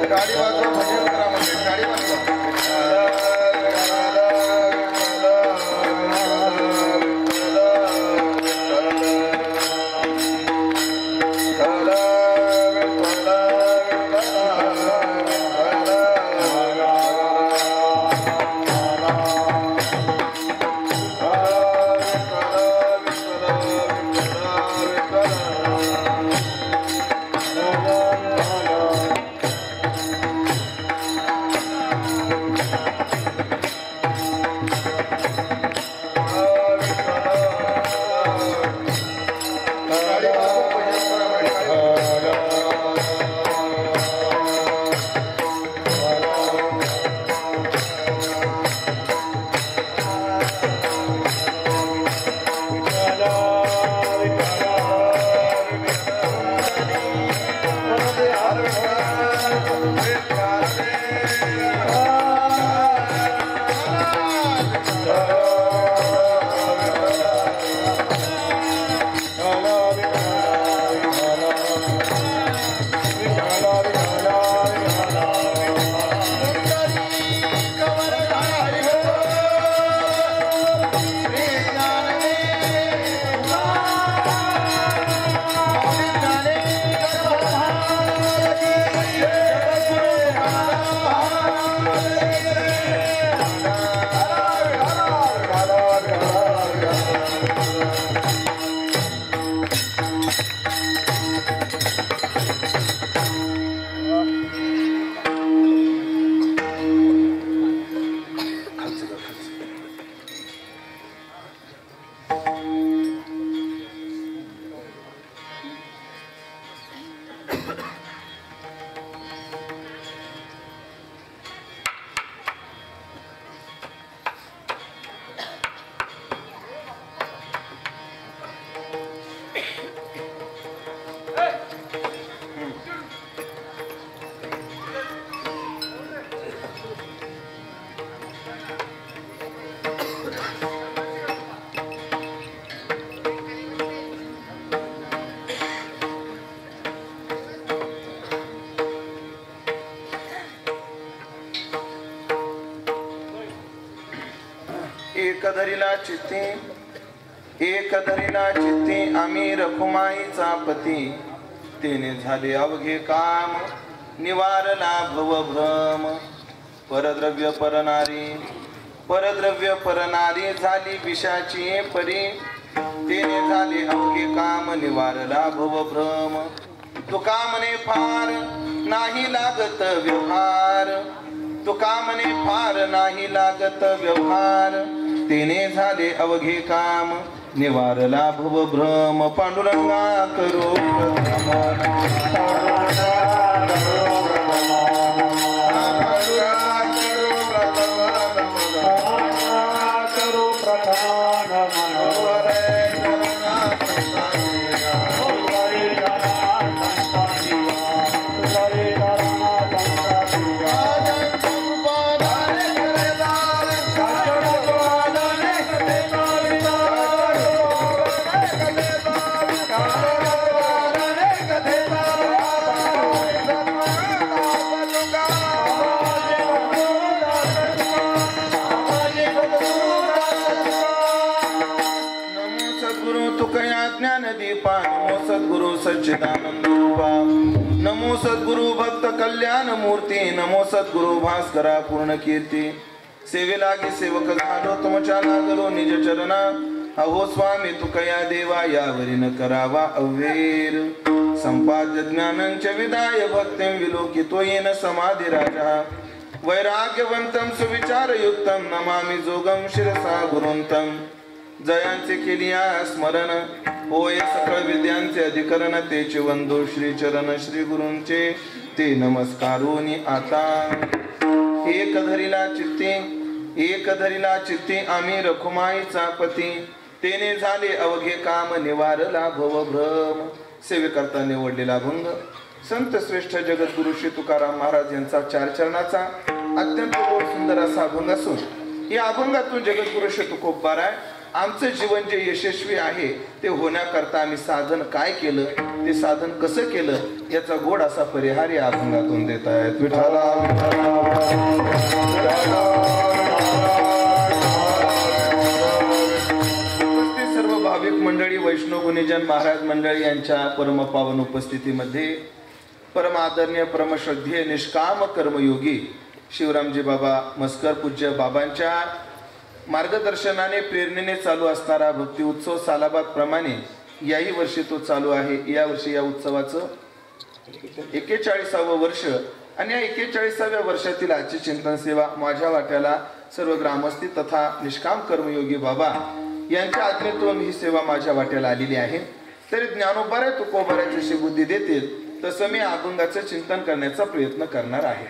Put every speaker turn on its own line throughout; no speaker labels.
गाडी वाजवा भजन करा म्हणजे गाडी वाजवा एक धरीला चित्ती आम्ही रखुमाईचा पती तेने झाले अवघे काम निवारला भवभ्रम परद्रव्य परनारी झाली विषाची परी तेने झाले अवघे काम निवारला भवभ्रम तुका म्हणे फार नाही लागत व्यवहार तुका म्हणे फार नाही लागत व्यवहार तेने झाले अवघे काम निवारला भवभ्रम पांडुरंगा करो सद्गुरु सच्चिदानंद रूपा नमो सद्गुरु भक्त कल्याण मूर्ती नमो सद्गुरु भास्करा पूर्ण कीर्ती सेवे लागे सेवक झालो तुमच्या लागलो निज चरणा अहो स्वामी तुकया देवा यावरी न करावा अवेर संपाद्य ज्ञानंच विदाय भक्तिं विलोकितो येन समाधी राजा वैराग्यवंतं सुविचारयुक्तं नमामि जोगं शिरसा गुरुंतं जयांचे केलिया स्मरण होय सकळ विद्यांचे अधिकरण तेचे वंदो श्री चरण श्री गुरूंचे ते नमस्कारोनी आता एक धरीला चित्ती आम्ही रखुमाईचा पती तेने झाले अवघे काम निवारला भवभ्रम सेवेकरता निवडलेला भंग संत श्रेष्ठ जगद्गुरु श्री तुकाराम महाराज यांचा चार चरणाचा अत्यंत सुंदर असा अभंग असून या अभंगातून जगद्गुरु श्री तुकोबाराय आमचं जीवन जे यशस्वी आहे ते होण्याकरता आम्ही साधन काय केलं ते साधन कसं केलं याचा गोड असा परिहार या अभंगातून देत आहेत. विठाला सर्व भाविक मंडळी, वैष्णव गुणीजन, महाराज मंडळी यांच्या परमपावन उपस्थितीमध्ये परम आदरणीय, परमश्रद्धेय, निष्काम कर्मयोगी शिवरामजी बाबा मस्कर पूज्य बाबांच्या मार्गदर्शनाने, प्रेरणेने चालू असणारा भक्ती उत्सव सालाबाद प्रमाणे याही वर्षी तो चालू आहे. या वर्षी या उत्सवाचं 41वे वर्ष आणि या 41व्या वर्षातील आजची चिंतन सेवा माझ्या वाट्याला सर्व ग्रामस्थी तथा निष्काम कर्मयोगी बाबा यांच्या आज्ञेतून ही सेवा माझ्या वाट्याला आलेली आहे. तरी ज्ञानोबाऱ्या तुकोबाऱ्या जशी बुद्धी देतील तसं मी अभंगाचं चिंतन करण्याचा प्रयत्न करणार आहे.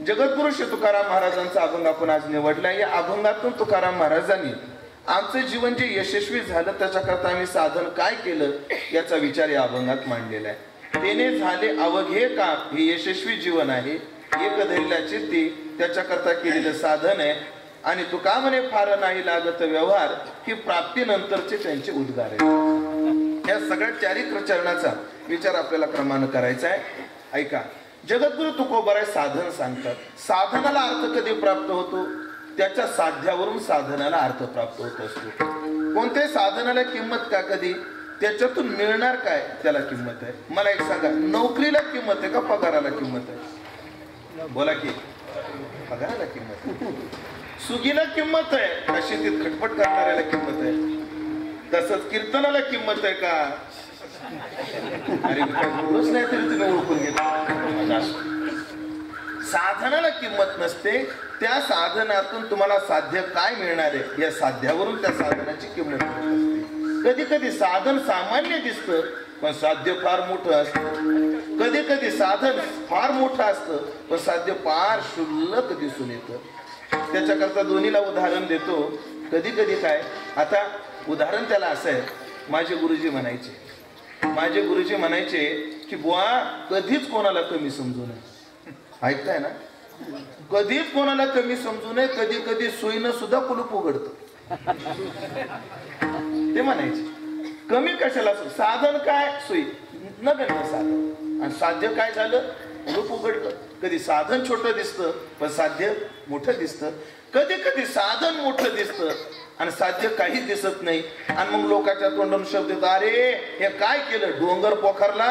जगद्गुरु श्री तुकाराम महाराजांचा अभंग आपण आज निवडला. या अभंगातून तुकाराम महाराजांनी आमचं जीवन जे यशस्वी झालं त्याच्याकरता आम्ही साधन काय केलं याचा विचार या अभंगात मांडलेला आहे. तेने झाले अवघे काम हे यशस्वी जीवन आहे. एक धरल्या चित्ती त्याच्याकरता केलेलं साधन आहे. आणि तुका म्हणे फार नाही लागत व्यवहार ही प्राप्तीनंतरचे त्यांचे उद्गार आहे. या सगळ्या चारित्र चरणाचा विचार आपल्याला क्रमानं करायचा आहे. ऐका, जगद्गुरु तुकोबाराय साधन सांगतात. साधनाला अर्थ कधी प्राप्त होतो? त्याच्या साध्यावरून साधनाला अर्थ प्राप्त होत असतो. कोणत्याही साधनाला किंमत का? कधी त्याच्यातून मिळणार काय त्याला किंमत आहे. मला एक सांगा, नोकरीला किंमत आहे का पगाराला किंमत आहे? बोला की पगाराला किंमत आहे. सुगीला किंमत आहे का शेतीत खटपट करणाऱ्याला किंमत आहे? तसंच कीर्तनाला किंमत आहे का? अरे बोलूच नाही तरी तुम्ही ओळखून घेता. साधनाला किंमत नसते. त्या साधनातून तुम्हाला साध्य काय मिळणार आहे या साध्यावरून त्या साधनाची किंमत असते. कधी कधी साधन सामान्य दिसतं पण साध्य फार मोठं असतं. कधी कधी साधन फार मोठं असतं पण साध्य फार क्षुल्लक दिसून येतं. त्याच्याकरता दोन्हीला उदाहरण देतो. कधी कधी काय, आता उदाहरण त्याला असं आहे, माझे गुरुजी म्हणायचे की बुवा कधीच कोणाला कमी समजू नये. ऐकताय ना? कधीच कोणाला कमी समजू नये. कधी कधी सोयीनं सुद्धा कुलूप उघडतं ते म्हणायचे. कमी कशाला? साधन काय? सोयी नगण्य साधन. आणि साध्य काय झालं? कुलूप उघडलं. कधी साधन छोटं दिसतं पण साध्य मोठं दिसतं. कधी कधी साधन मोठं दिसतं आणि साध्य काही दिसत नाही. आणि मग लोकांच्या तोंडून शब्द येतो, अरे हे काय केलं? डोंगर पोखरला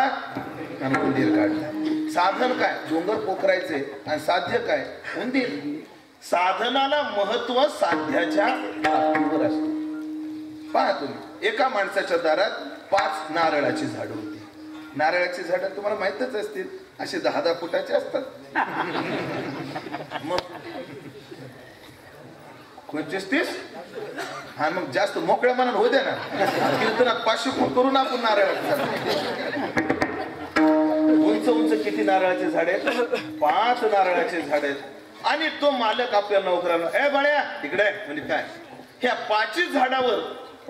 आणि उंदीर काढला. साधन काय? डोंगर पोखरायचे आणि साध्य काय? उंदीर. साधनाला महत्व साध्याच्या प्राप्तीवर असतं. पहा तुम्ही, एका माणसाच्या दारात 5 नारळाची झाडं होती. नारळाची झाडं तुम्हाला माहितच असतील, असे 10-10 फुटाचे असतात. मग 25-30 हा, मग जास्त मोकळ्या मनात होऊ द्या ना. कीर्तनात 500 फूट करून आपण नारळ. उंच उंच किती नारळाचे झाड आहेत? 5 नारळाचे झाड आहेत. आणि तो मालक आपल्या नोकरांना, ए बाळ्या इकडे, म्हणजे काय, ह्या 5 झाडावर,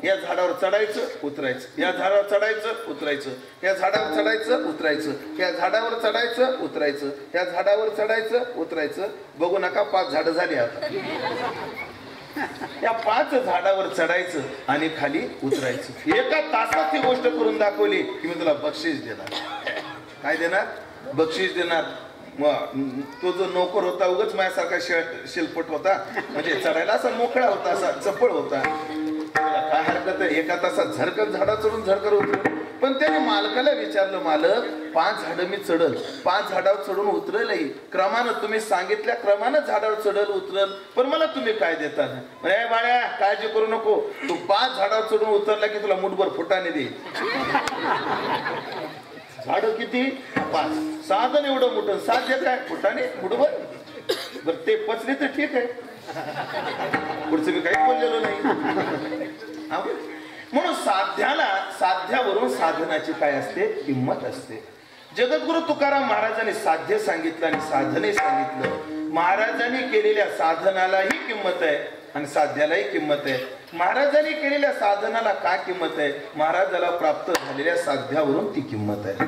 या झाडावर चढायचं उतरायचं, या झाडावर चढायचं उतरायचं, या झाडावर चढायचं उतरायचं, या झाडावर चढायचं उतरायचं, या झाडावर चढायचं उतरायचं. बघू नका 5 झाडं झाली. आता या 5 झाडावर चढायचं आणि खाली उतरायचं. एका तासात ही गोष्ट करून दाखवली की मी तुला बक्षीस देणार. काय देणार? बक्षीस देणार. तो जो नोकर होता उगाच माझ्यासारखा शिलपट होता, म्हणजे चढायला असा मोकळा होता, असा चपळ होता. काय हरकत आहे, एका तासात झरकन झाडा चढून झरकर उतरल. पण त्याने मालकाला विचारलं, मालक 5 झाडं मी चढल, 5 झाडावर चढून उतरलही क्रमानं, तुम्ही सांगितल्या क्रमानं झाडावर चढल उतरल, पण मला तुम्ही काय देता? म्हणजे बाळ्या काळजी करू नको, तू 5 झाडावर चढून उतरला की तुला मुठभर फुटाने दे. झाड किती? 5. साधन एवढं मोठं, साध्य काय? फुटाने मुठभर. बरं ते पचले तर ठीक आहे, पुढचं मी काही बोललेलो नाही. म्हणून साध्यावरून साधनाची काय असते? किंमत असते. जगद्गुरु तुकाराम महाराजांनी साध्य सांगितलं आणि साधने सांगितलं. महाराजांनी केलेल्या साधनालाही किंमत आहे आणि साध्यालाही किंमत आहे. महाराजांनी केलेल्या साधनाला काय किंमत आहे? महाराजाला प्राप्त झालेल्या साध्यावरून ती किंमत आहे.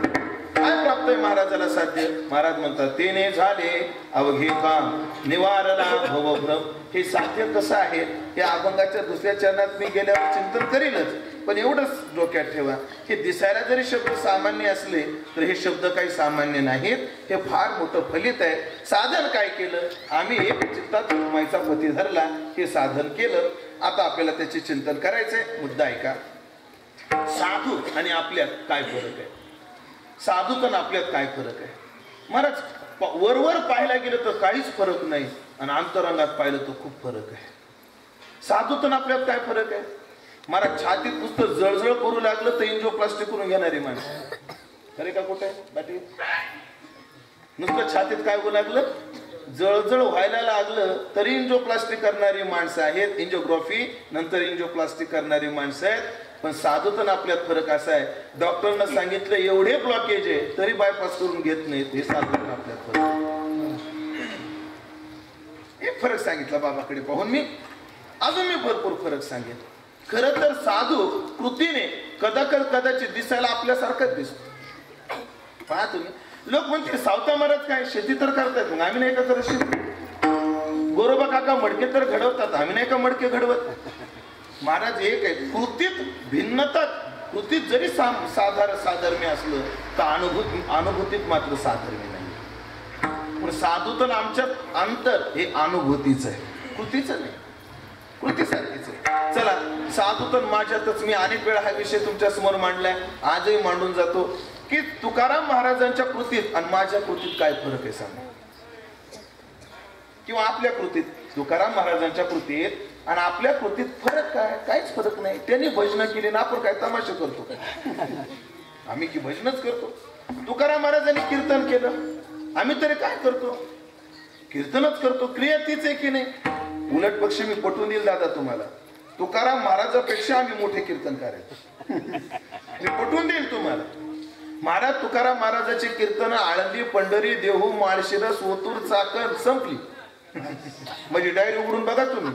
काय प्राप्त आहे महाराजाला साध्य? महाराज म्हणतात, तेने झाले अवघे काम निवारला भवभ्रम. हे साध्य कसं आहे या अभंगाच्या 2ऱ्या चरणात मी गेल्यावर चिंतन करीलच. पण एवढंच डोक्यात ठेवा, हे दिसायला जरी शब्द सामान्य असले तर हे शब्द काही सामान्य नाहीत, हे फार मोठं फलित आहे. साधन काय केलं? आम्ही एक चित्तात हुकमाईचा पती धरला, हे साधन केलं. आता आपल्याला त्याचे चिंतन करायचंय. मुद्दा ऐका. साधू आणि आपल्यात काय फरक आहे? साधूत आणि आपल्यात काय फरक आहे? महाराज, वरवर पाहायला गेलं तर काहीच फरक नाही, आणि अंतरंगात पाहिलं तर खूप फरक आहे. साधूत आणि आपल्यात काय फरक आहे? महाराज, छातीत नुसतं जळजळ करू लागलं तर एंजिओप्लास्टी करून घेणारी माणसं खरे का कुठे बाटी? नुसतं छातीत काय होऊ लागलं, जळजळ व्हायला लागलं तरी एंजिओप्लास्टी करणारी माणसं आहेत, एंजिओग्राफी नंतर एंजिओप्लास्टी करणारी माणसं आहेत. पण साधूतन आपल्यात फरक असा आहे, डॉक्टरनं सांगितलं एवढे ब्लॉकेज आहे तरी बायपास करून घेत नाहीत. हे साधूतन आपल्यात फरक. एक फरक सांगितला बाबाकडे पाहून मी, अजून मी भरपूर फरक सांगेन. खरं तर साधू कृतीने कदाचित दिसायला आपल्यासारखाच दिसतो. पहा तुम्ही, लोक म्हणते सावता महाराज काय शेती तर करतात, मग आम्ही नाही का करत शेती? गोरोबा काका मडके तर घडवतात, आम्ही नाही का मडके घडवत? महाराज एक आहे, कृतीत भिन्नता, कृतीत जरी साधर्म्य असलं तर अनुभूतीत मात्र साधर्म्य नाही. पण साधू तर आमच्यात अंतर हे अनुभूतीच आहे, कृतीच नाही, कृतीसारखीच आहे. चला, साधू तर माझ्यातच मी अनेक वेळा हा विषय तुमच्या समोर मांडलाय, आजही मांडून जातो की तुकाराम महाराजांच्या कृतीत आणि माझ्या कृतीत काय फरक आहे सांगा. किंवा आपल्या कृतीत, तुकाराम महाराजांच्या कृतीत आणि आपल्या कृतीत फरक काय? काहीच फरक नाही. त्यांनी भजन केली ना, आपण काय तमाशा करतो काय? आम्ही की भजनच करतो. तुकाराम महाराजांनी कीर्तन केलं, आम्ही तरी काय करतो? कीर्तनच करतो. क्रिया तीच आहे की नाही? उलट पक्षी मी पटवून देईल दादा तुम्हाला, तुकाराम महाराजापेक्षा आम्ही मोठे कीर्तनकार आहेत. मी पटवून देईल तुम्हाला. महाराज तुकाराम महाराजाचे कीर्तन आळंदी, पंढरी, देहू, माळशिरस, ओतूर, चाकण संपली. म्हणजे डायरी उघडून बघा तुम्ही.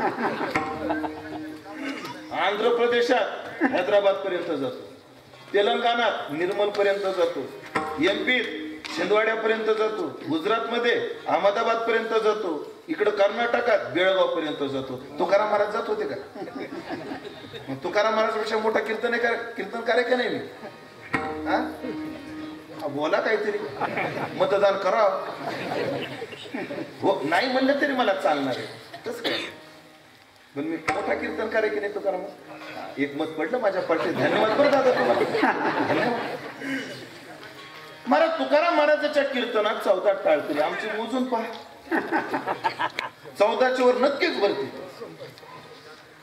आंध्र प्रदेशात हैदराबाद पर्यंत जातो, तेलंगणात निर्मल पर्यंत जातो, एमपीत छिंदवाड्यापर्यंत जातो, गुजरात मध्ये अहमदाबाद पर्यंत जातो, इकडं कर्नाटकात बेळगाव पर्यंत जातो. तुकाराम महाराज जात होते का? तुकाराम महाराजपेक्षा मोठा कीर्तनकार आहे का नाही मी? बोला काहीतरी, मतदान करा हो, नाही म्हणलं तरी मला चालणार आहे. तसं काय, पण मी मोठा कीर्तनकार आहे की नाही तुकाराम? एक मत पडलं माझ्या पाठीत. धन्यवाद बरं दादा तुम्हाला. महाराज तुकाराम महाराजाच्या कीर्तनात 14 टाळकरी आमची मोजून पहा. 14च्या वर नक्कीच भरती.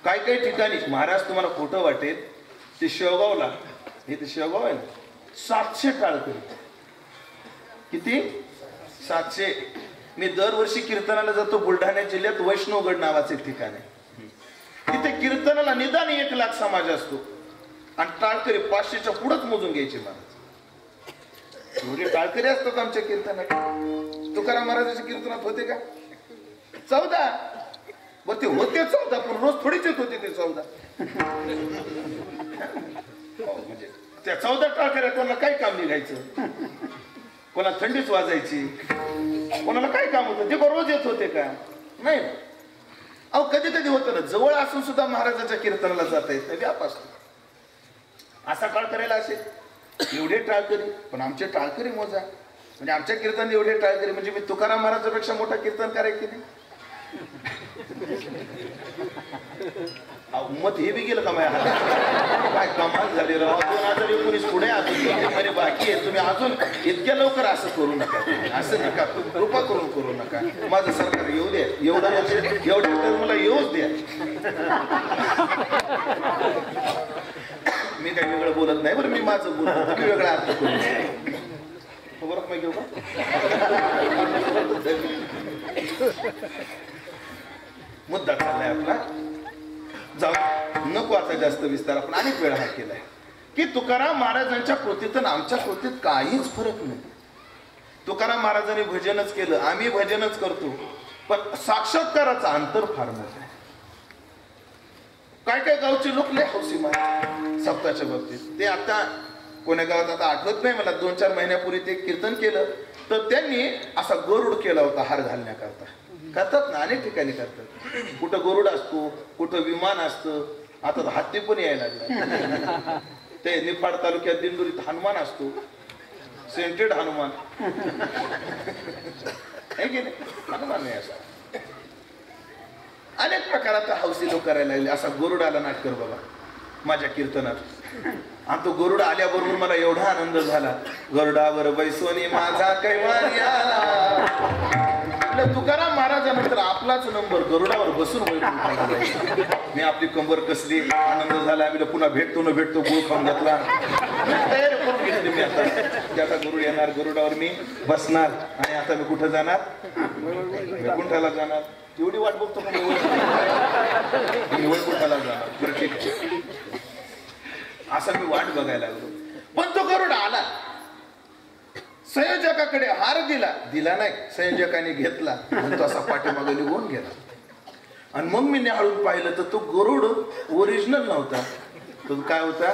काही ठिकाणी महाराज तुम्हाला खोटं वाटेल, ते शेवगावला, हे ते शेवगाव आहे ना, 700 टाळकरी. किती? 700. मी दरवर्षी कीर्तनाला जातो. बुलढाणा जिल्ह्यात वैष्णवगड नावाचे ठिकाण आहे. तिथे कीर्तनाला निदान 1 लाख समाज असतो आणि टाळकरी 500च्या पुढेच मोजून घ्यायचे महाराज. एवढे टाळकरी असतात आमच्या कीर्तनात. तुकाराम महाराजाच्या कीर्तनात होते का? 14. बर ते होते 14, पण रोज थोडीच येत होते ते 14. म्हणजे त्या 14 टाळकऱ्या कोणाला काय काम निघायचं? कोणाला थंडीच वाजायची, कोणाला काय काम होतं? ते रोज येत होते का? नाही. अहो कधी कधी होतं ना, जवळ असून सुद्धा महाराजाच्या कीर्तनाला जाता येत नाही, व्याप असतो. असा काळ करायला असेल एवढे टाळकरी, पण आमचे टाळकरी मोजा. म्हणजे आमच्या कीर्तन एवढे टाळकरी, म्हणजे मी तुकाराम महाराजापेक्षा मोठा कीर्तनकार आहे की नाही? मत हे बी गेलं का माझ्या हातात? काय कमाल झाली राव. 2019 पुढे अजून बाकी आहे. तुम्ही अजून इतक्या लवकर असं करू नका, असं नका, कृपा करू नका. माझं सरकार येऊ द्या, एवढं तर मला येऊच द्या. मी काही वेगळं बोलत नाही बरं, मी माझं बोलतो, तुम्ही वेगळा अर्थ करू बरं. मग घेऊ का? मुद्दा चाललाय आपला, जाऊ नको आता जास्त विस्तार. आपण अनेक वेळा हा केलाय की तुकाराम महाराजांच्या कृतीत आणि आमच्या कृतीत काहीच फरक नाही. तुकाराम महाराजांनी भजनच केलं, आम्ही भजनच करतो, पण साक्षात्काराचं अंतर फार मोठं आहे. काय गावचे लोक लय हौसी महाराज सप्ताच्या बाबतीत. ते आता कोण्या गावात आता आठवत नाही मला, 2-4 महिन्यापूर्वी ते कीर्तन केलं, तर त्यांनी असा गरुड केला होता हार घालण्याकरता. करतात ना, अनेक ठिकाणी करतात. कुठं गरुड असतो, कुठं विमान असतं, आता तर हत्ती पण यायला लागला. ते निफाड तालुक्यात दिंडोरीत हनुमान असतो, सेंटेड हनुमान आहे की नाही, हनुमान नाही असतो. अनेक प्रकार आता हौसी लोक करायला लागले. असा गरुडाला नाट कर बाबा माझ्या कीर्तनात. आणि तो गरुड आल्याबरोबर मला एवढा आनंद झाला. गरुडावर बैसोनी माझा कैवारी आला. तुकाराम महाराजानंतर आपलाच नंबर गरुडावर बसून मी आपली कंबर कसली, आनंद झाला. आम्ही पुन्हा भेटतो न भेटतो गुळ खाऊन घेतला, तयारी करून घेतली मी. आता गरुड येणार, गरुडावर मी बसणार आणि आता मी कुठं जाणार, वैकुंठाला जाणार. एवढी वाट बघतो का मी वैकुंठाला जाणार. बरं ठीक आहे, असं मी वाट बघायला लागलो. पण तो गरुड आला, संयोजकाकडे हार दिला नाही, संयोजकाने घेतला आणि तो असा पाठीमागे निघून गेला. आणि मग मी निहाळून पाहिलं तर तो गरुड ओरिजिनल नव्हता, तो काय होता,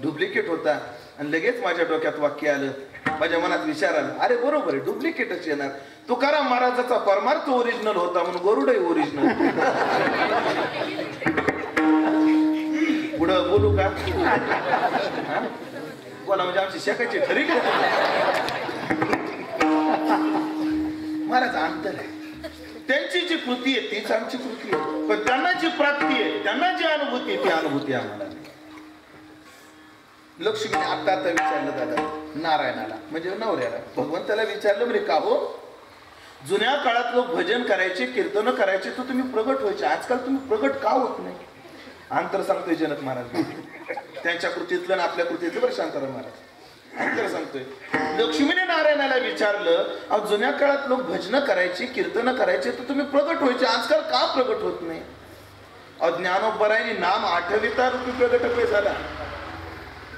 डुप्लिकेट होता. आणि लगेच माझ्या डोक्यात वाक्य आलं, माझ्या मनात विचार आला, अरे बरोबर आहे, डुप्लिकेटच येणार. तुकाराम महाराजाचा परमार्थ ओरिजिनल होता म्हणून गरुडही ओरिजिनल. पुढं बोलू का, बोला म्हणजे आमची शेकाची ठरली. महाराज अंतर आहे, त्यांची जी कृती आहे तीच आमची कृती आहे, पण त्यांना जी प्राप्ती आहे, त्यांना जी अनुभूती आहे ती अनुभूती आम्हाला. लक्ष्मीने आता विचारलं दादा नारायणाला म्हणजे नवऱ्याला, भगवंताला विचारलं म्हणजे का हो, जुन्या काळात लोक भजन करायचे, कीर्तन करायचे, तर तुम्ही प्रगट व्हायचे, आजकाल तुम्ही प्रगट का होत नाही. अंतर सांगतोय जनक महाराज, त्यांच्या कृतीतलं आणि आपल्या कृतीतलं. बरं शांताराम महाराज अंतर सांगतोय. लक्ष्मीने नारायणाला विचारलं, जुन्या काळात लोक भजन करायचे, कीर्तन करायचे, तर तुम्ही प्रगट व्हायचे, आजकाल का प्रगट होत नाही. ज्ञानोबरायने नाम आठविता रूपी प्रगट झाला.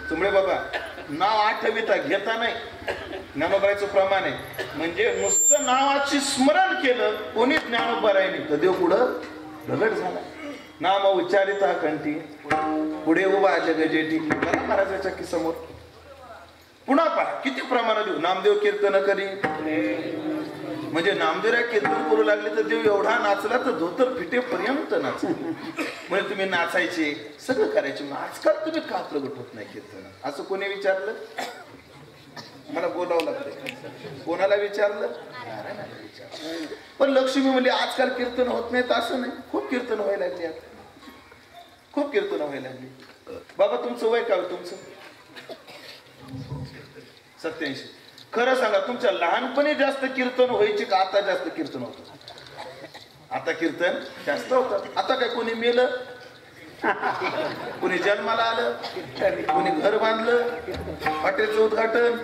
तुमळे बाबा नाव आठविता घेता नाही, ज्ञानोबरायचं प्रमाण आहे. म्हणजे नुसतं नावाची स्मरण केलं कोणी ज्ञानोबरायने तर देव पुढं प्रगट झाला. नाम उच्चारिता कंठी पुढे उभा जगजेठी. महाराजाच्या की समोर पुन्हा पहा किती प्रमाणात देऊ. नामदेव कीर्तन करी म्हणजे नामदेवरा कीर्तन करू लागले तर देव एवढा नाचला तर धोतर फिटेपर्यंत नाचला. म्हणजे तुम्ही नाचायचे, सगळं करायचे, मग आजकाल तुम्ही का प्रगट होत नाही कीर्तन, असं कोणी विचारलं. मला बोलावं लागतं. कोणाला विचारलं, नारायणाला विचारलं. पण लक्ष्मी म्हणजे आजकाल कीर्तन होत नाहीत असं नाही, खूप कीर्तन व्हायला लागली, आता खूप कीर्तन व्हायला लागली. बाबा तुमचं वय काय, तुमचं 87. खरं सांगा तुमच्या लहानपणी जास्त कीर्तन व्हायचे का आता जास्त कीर्तन होतं. आता कीर्तन जास्त होतं. आता काय कोणी मेलं, कोणी जन्माला आलं, कोणी घर बांधलं, हॉटेलचं उद्घाटन,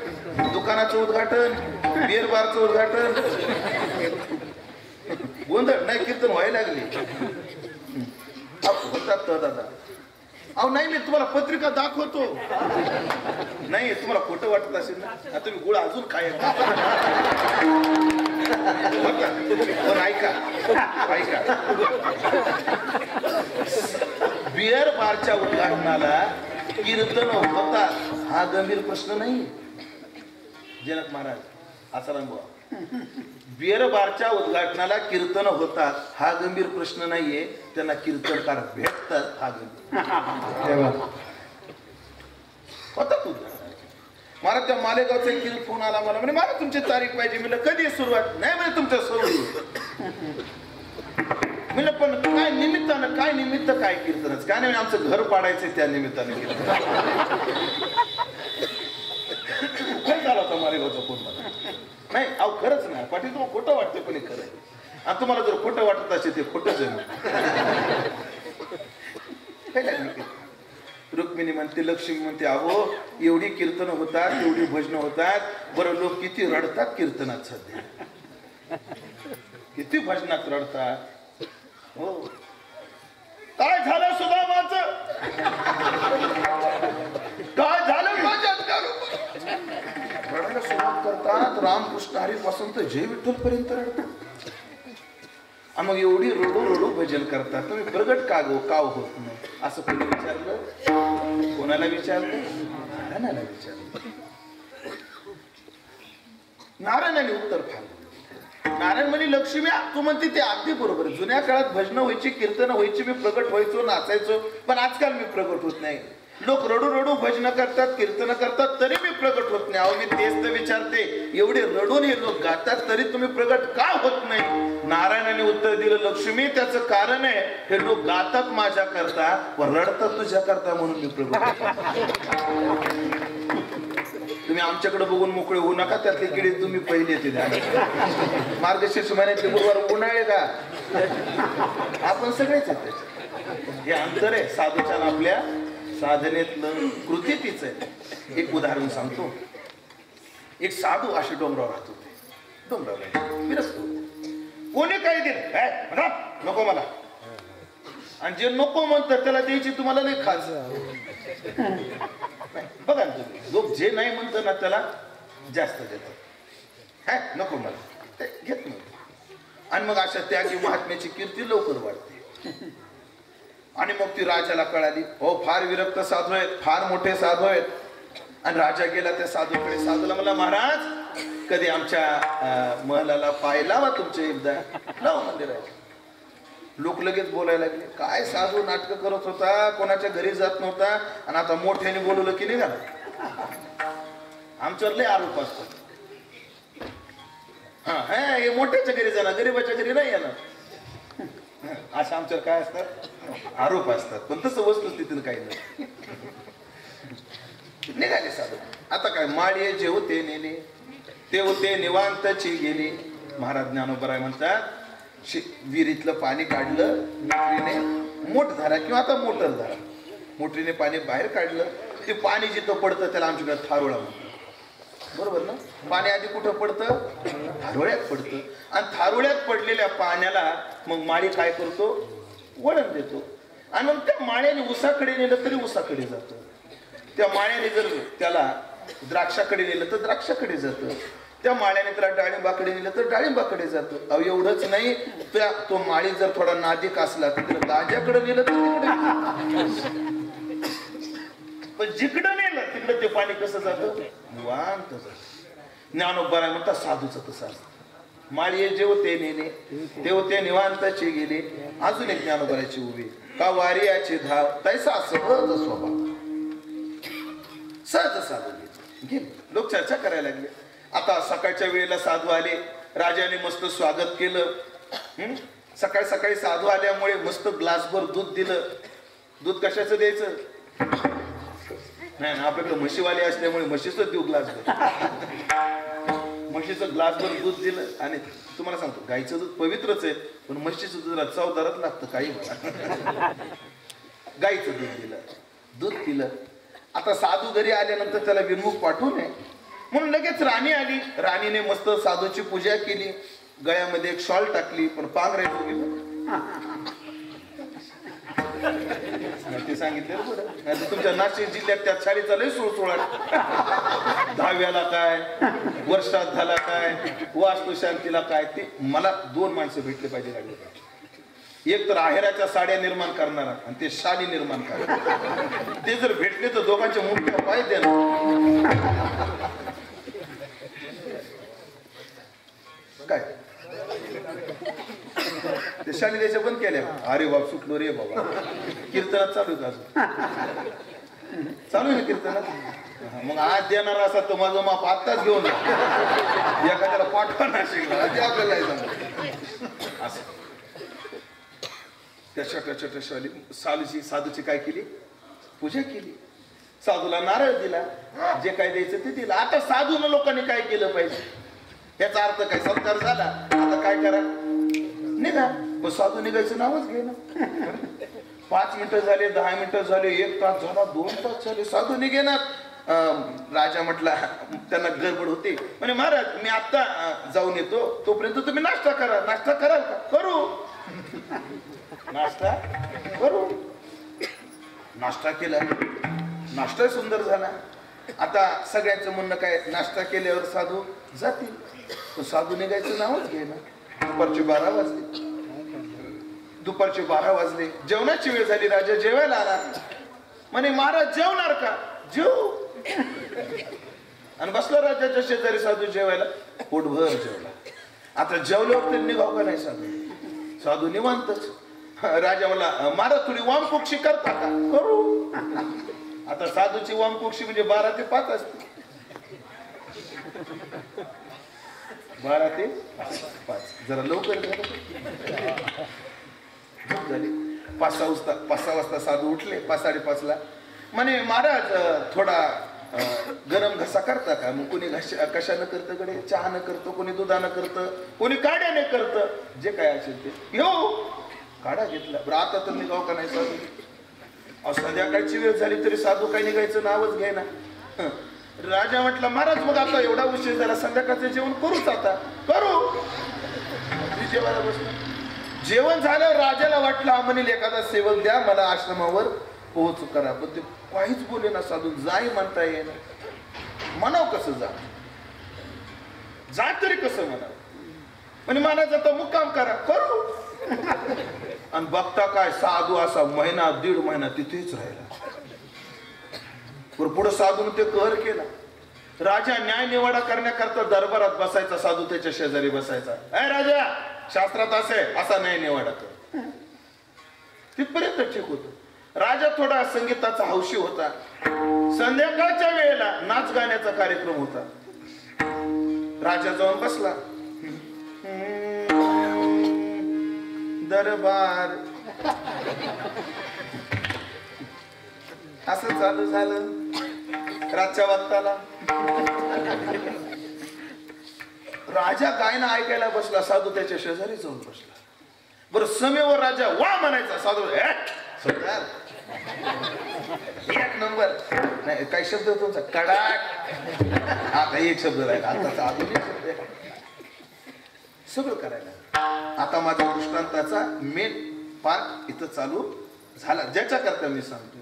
दुकानाचं उद्घाटन, बिअर बारचं उद्घाटन, गोंधळ नाही, कीर्तन व्हायला लागली. होतात तर दादा, अहो नाही मी तुम्हाला पत्रिका दाखवतो. नाही तुम्हाला खोटं वाटत असेल ना, तुम्ही गुळ अजून काय पण ऐका ऐका, बिअर बारच्या उद्घाटनाला कीर्तन होतात हा गंभीर प्रश्न नाही. जनक महाराज आसाराम बुवा, बिअर बारच्या उद्घाटनाला कीर्तन होतात हा गंभीर प्रश्न नाहीये, त्यांना कीर्तनकार भेटतात हा गंभीर होता. महाराज त्या मालेगावचा एक फोन आला मला, म्हणजे मला तुमची तारीख पाहिजे. म्हणलं कधी सुरुवात, नाही म्हणजे तुमच्या सोडून. म्हणलं पण काय निमित्तानं, काय निमित्त काय कीर्तनच काय नाही, आमचं घर पाडायचं त्या निमित्तानं कीर्तन. काय झाला होता मालेगावचा फोन मला, नाही अहो खरंच नाही पाटील, तुम्हाला खोटं वाटतं पण खरं आहे. आणि तुम्हाला जर खोटं वाटत असेल ते खोटंच आहे. रुक्मिणी म्हणते, लक्ष्मी म्हणते, अहो एवढी कीर्तन होतात, एवढी भजन होतात, बरं लोक किती रडतात कीर्तनात सध्या, किती भजनात रडतात. हो काय झालं सुदामाचं, काय झालं माझ्यात, रडायला सुरुवात करतात. रामकृष्ण हरी पासून तर जय विठ्ठल पर्यंत रडतात. आणि मग एवढी रडू रडू भजन करतात, तुम्ही प्रगट का होत नाही असं कोणी विचारलं. कोणाला विचारलं, नारायणाला विचारलं. नारायणाने उत्तर फाडलं. नारायण म्हणे लक्ष्मी तू म्हणते ते अगदी बरोबर. जुन्या काळात भजनं व्हायची, कीर्तनं व्हायची, मी प्रगट व्हायचो, नाचायचो. पण आजकाल मी प्रगट होत नाही. लोक रडू रडू भजनं करतात, कीर्तनं करतात, तरी मी प्रगट होत नाही. अहो मी तेच तर विचारते, एवढे रडून हे लोक गातात तरी तुम्ही प्रगट का होत नाही? नारायणाने उत्तर दिलं, लक्ष्मी त्याचं कारण आहे, हे लोक गातात माझ्या करता व रडतात तुझ्या करता, म्हणून मी प्रगट. तुम्ही आमच्याकडे बघून मोकळे होऊ नका, त्यातले किडे तुम्ही पहिले येते. मार्गशीर्ष महिन्यातले गुरुवार उन्हाळे का? आपण सगळेच आहेत त्याच्यात. हे अंतर आहे साधूच्या आपल्या साधनेतलं, कृती तीच आहे. एक उदाहरण सांगतो. एक साधू असे डोंगरावर राहत होते. डोंगरावर फिरत कोणी काही दिलं नको मला, आणि जे नको म्हणतात त्याला द्यायची तुम्हाला नाही खास. बघा ना तुम्ही, लोक जे नाही म्हणतात ना त्याला जास्त देतात. नको मला ते घेत नाही. आणि मग अशा त्यागी महात्म्याची कीर्ती लवकर वाढते. आणि मग ती राजाला कळाली, हो फार विरक्त साधू आहेत, फार मोठे साधू आहेत. आणि राजा गेला त्या साधूकडे. साधूला म्हणला, महाराज कधी आमच्या महलाला पाय लावा तुमचे, एकदा लावा मंदिराचे. लोक लगेच बोलायला लागले, काय साधू नाटक करत होता, कोणाच्या घरी जात नव्हता, आणि आता मोठ्याने बोलवलं की निघाला. आमच्यावर लय आरोप असतात. हे मोठ्याच्या घरी जाणार, गरीबाच्या घरी नाही येणार, अशा आमच्यावर काय असतात, आरोप असतात. पण तसं वस्तुस्थितीनं काही नाही. निघाले साधू. आता काय, माळी जे होते नेले ते होते, निवांतची गेली. महाराज ज्ञानोबराय म्हणतात, विहिरीतलं पाणी काढलं मोटरीने, मोठ धारा किंवा आता मोटर धारा, मोटरीने पाणी बाहेर काढलं. ते पाणी जिथं पडतं त्याला आमच्याकडे थारोळा म्हणतात, बरोबर ना? पाणी आधी कुठं पडतं, थारोळ्यात पडतं. आणि थारोळ्यात पडलेल्या पाण्याला मग माळी काय करतो, वळण देतो. आणि मग त्या माळ्याने उसाकडे नेलं तरी उसाकडे जातं. त्या माळ्याने जर त्याला द्राक्षाकडे नेलं तर द्राक्षाकडे जातं. त्या माळ्याने त्याला डाळिंबाकडे नेलं तर डाळिंबाकडे जातं. अहो एवढंच नाही, तो माळी जर थोडा नादिक असला तर त्याला गांजाकडे नेलं तर तिकडे. पण जिकडं नेलं तिकडं ते पाणी कसं जातं, निवांत जातं. ज्ञानोबराय म्हणतात साधूचं तसं असतं. माळी जे होते नेले ते होते, निवांताचे गेले. अजून एक ज्ञानोबरायची उभी, का वारियाची धाव तैसा सहज स्वभाव. सहज साधू गेले. लोक चर्चा करायला लागले. आता सकाळच्या वेळेला साधू आले. राजाने मस्त स्वागत केलं. सकाळी सकाळी साधू आल्यामुळे मस्त ग्लासभर दूध दिलं. दूध कशाचं द्यायचं नाही ना, आपल्याकडे म्हशीवाले असल्यामुळे म्हशीचं देऊ ग्लासभर. म्हशीचं ग्लासभर दूध दिलं. आणि तुम्हाला सांगतो, गाईचं दूध पवित्रच आहे, पण म्हशीचं दूध चवदारच लागतं काही वेळा. गाईचं दूध दिलं, दूध पिलं. आता साधू घरी आल्यानंतर त्याला विनमुख पाठवू नये म्हणून लगेच राणी आली. राणीने मस्त साधूची पूजा केली, गळ्यामध्ये एक शॉल टाकली, पण पांघरायचं गेलं. ते सांगितलं बरं, नाही तुमच्या नाशिक जिल्ह्यात त्या साडीचा लय सुळसुळाट. दहाव्याला काय, वर्षात झाला काय, वास्तू शांतीला काय, ते मला 2 माणसं भेटले पाहिजे गाडीवर. एक तर आहेराच्या साड्या निर्माण करणारा आणि ते शाली निर्माण करणार. ते जर भेटले तर दोघांच्या मुख्य पाहिजे ना. काय ते शाली द्यायच्या बंद केल्या. अरे बाप सुटलो रे बाबा. कीर्तनात चालू आहे अजून, चालू आहे ना कीर्तनात. मग आज देणार असा तर माझं माप आत्ताच घेऊन एखाद्याला पाठवा ना शिकला आपल्याला असं. त्या छोट्या छोट्या साधूची काय केली, पूजा केली. साधूला नारळ दिला, जे काय द्यायचं ते दिलं. आता साधून लोकांनी काय केलं पाहिजे, याचा अर्थ काय, सत्कार झाला, आता काय करा, निघा. पण साधू निघायचं नावच घे ना. 5 मिनिटं झाले, 10 मिनिटं झाले, 1 तास झाला, 2 तास झाले, साधू निघेनात. राजा म्हटला, त्यांना गडबड होती, म्हणे महाराज मी आता जाऊन येतो, तोपर्यंत तुम्ही नाश्ता करा. नाश्ता कराल का? करू. नाश्ता करू. नाश्ता केला, नाश्ता सुंदर झाला. आता सगळ्यांचं म्हणणं काय, नाश्ता केल्यावर साधू जातील, पण साधू निघायचं नावच घे ना. दुपारचे 12 वाजले. जेवणाची वेळ झाली. राजा जेवायला आला. म्हणे महाराज जेवणार का? जेव. आणि बसला राजाच्या शेजारी साधू जेवायला. पोटभर जेवला. आता जेवल्यावर तरी निघाव का नाही साधू? साधू निवांतच. राजा मला मारा थोडी वामकुक्षी करता का? करू. आता साधूची वामकुक्षी म्हणजे 12 ते 5 असते. 12 ते 5 जरा लवकर झाली. 5-6 वाजता साधू उठले. 5-5:30 ला म्हणे महाराज थोडा गरम घसा करता का? मग कोणी कशानं करतं कडे, चहानं करतं, कोणी दुधानं करतं, कोणी काड्याने करतं, जे काय असेल ते घेऊ. काढा घेतला. बरं आता तर निघाव का नाही साधू? संध्याकाळची वेळ झाली तरी साधू काही निघायचं नावच घे ना. राजा म्हटला महाराज मग आता एवढा उशीर झाला, संध्याकाळचं जेवण करूच. आता करू. जेवायला बसलो. जेवण झालं. राजाला वाटलं म्हणेल एखादा सेवक द्या मला आश्रमावर पोहोच करा, पण ते काहीच बोले ना साधू. जाई म्हणता येईल. म्हणाव कसं जा तरी कसं म्हणाव? म्हणजे महाराज आता मुक्काम करा. करू. आणि बघता काय साधू असा 1.5 महिना तिथेच राहिला. पुढे साधून ते कहर केला. राजा न्याय निवाडा करण्याकरता दरबारात बसायचा. साधू त्याच्या शेजारी बसायचा. ए राजा, शास्त्रात असा न्याय निवाडा कर. तिथपर्यंत ठीक होत. राजा थोडा संगीताचा हौशी होता. संध्याकाळच्या वेळेला नाच गाण्याचा कार्यक्रम होता. राजा जाऊन बसला. दरबार असं चालू झालं रातच्या वक्ताला. राजा गायन ऐकायला बसला. साधू त्याच्या शेजारी जाऊन बसला. बरं समेवर राजा वा म्हणायचा. साधू एक नंबर. नाही काही शब्द तुमचा कडाक. आता एक शब्द राहिला. आता अजून एक शब्द सगळं करायला. आता माझ्या दृष्टांताचा मेन पार्ट इथं चालू झाला, ज्याच्या करता मी सांगतो.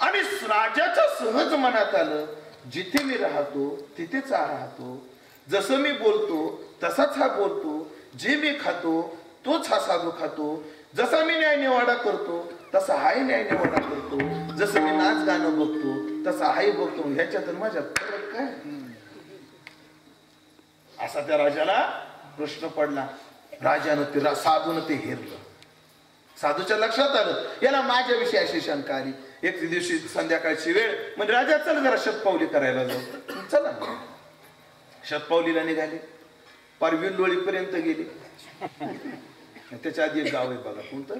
आणि राजाच्या सहज मनात आलं जिथे मी राहतो तिथेच राहतो. जसं मी बोलतो तसाच हा बोलतो. जे मी खातो तोच हा साधू खातो. जसा मी न्याय निवाडा करतो तसा हाही न्याय निवाडा करतो. जसं मी नाच गाणं बघतो तसा हाही बघतो. ह्याच्यातून माझ्या फरक काय? असा त्या राजाला प्रश्न पडला. राजानं ते साधून ते हेरलं. साधूच्या लक्षात आलं याला माझ्याविषयी अशी शंका आली. एक दिवशी संध्याकाळची वेळ म्हणजे राजा चल जरा शतपावली करायला जाऊ. चला शतपावलीला निघाले. पार विल्लोळीपर्यंत गेले. त्याच्या आधी एक गाव आहे बघा कोणतं,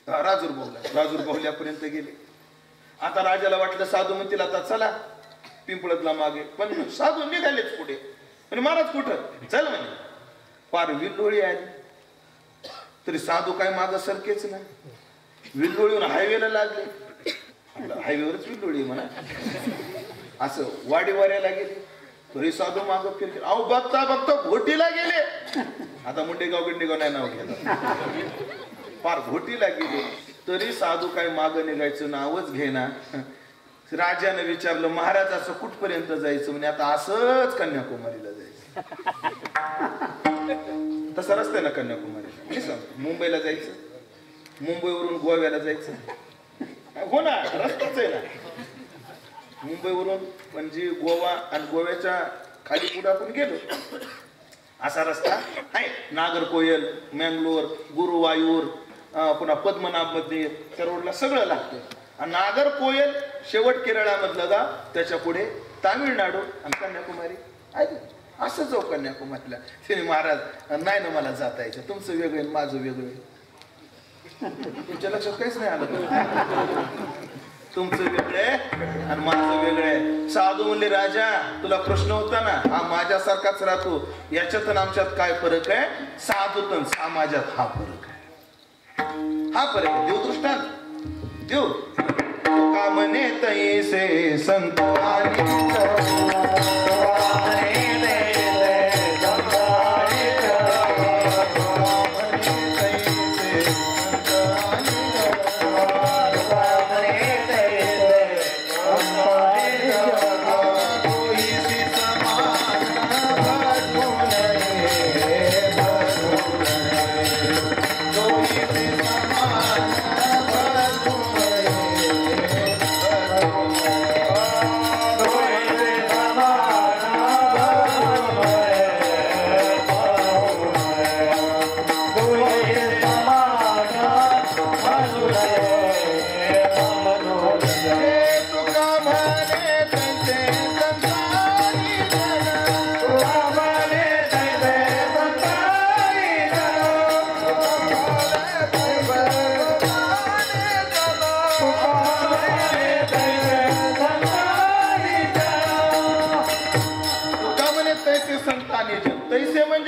राजूर बाहुला. राजूर बाहुल्यापर्यंत गेले. आता राजाला वाटलं साधू म्हणतील आता चला पिंपळतला मागे, पण साधू निघालेच पुढे. म्हणजे महाराज कुठं चल म्हणे. पार विल्लोळी आली तरी साधू काय माग सरकेच ना. विल्लोळीवर हायवेला लागले. हायवेवरच विल्लोळी म्हणा. असं वाडी वाऱ्याला गेले तरी साधू माग फिरले. अहो बघता बघता घोटीला गेले. आता मुंडेगाव गिंडेगाव नाही नाव घेणार. पार घोटीला गेले तरी साधू काय माग निघायचं नावच घेना. राजाने विचारलं महाराज असं कुठपर्यंत जायचं? म्हणजे आता असंच कन्याकुमारीला जायचं. तसा रस्ता आहे ना कन्याकुमारीला. मी सांगतो मुंबईला जायचं, मुंबईवरून गोव्याला जायचं. हो ना रस्ताच आहे ना. मुंबईवरून म्हणजे गोवा आणि गोव्याच्या खाली पुढे आपण गेलो असा रस्ता आहे. नागरकोयल, मँगलोर, गुरुवायूर, पुन्हा पद्मनाभ मध्ये त्या रोडला सगळं लागतं. आणि नागरकोयल शेवट केरळामधलं गाव, त्याच्या पुढे तामिळनाडू आणि कन्याकुमारी आहे. असं जाऊ कन्याकुमारीला. ते महाराज नाही ना मला जाता यायचं. तुमचं वेगळं माझं वेगळं. तुमच्या लक्षात काहीच नाही आलं. तुमचं वेगळं आणि माझं वेगळं. साधू म्हणले राजा तुला प्रश्न होता ना, हा माझ्यासारखाच राहतो. याच्यात आमच्यात काय फरक आहे? साधूतन समाजात हा फरक आहे. हा फरक आहे. देऊ दृष्टांत देऊ. कामने तैसे संत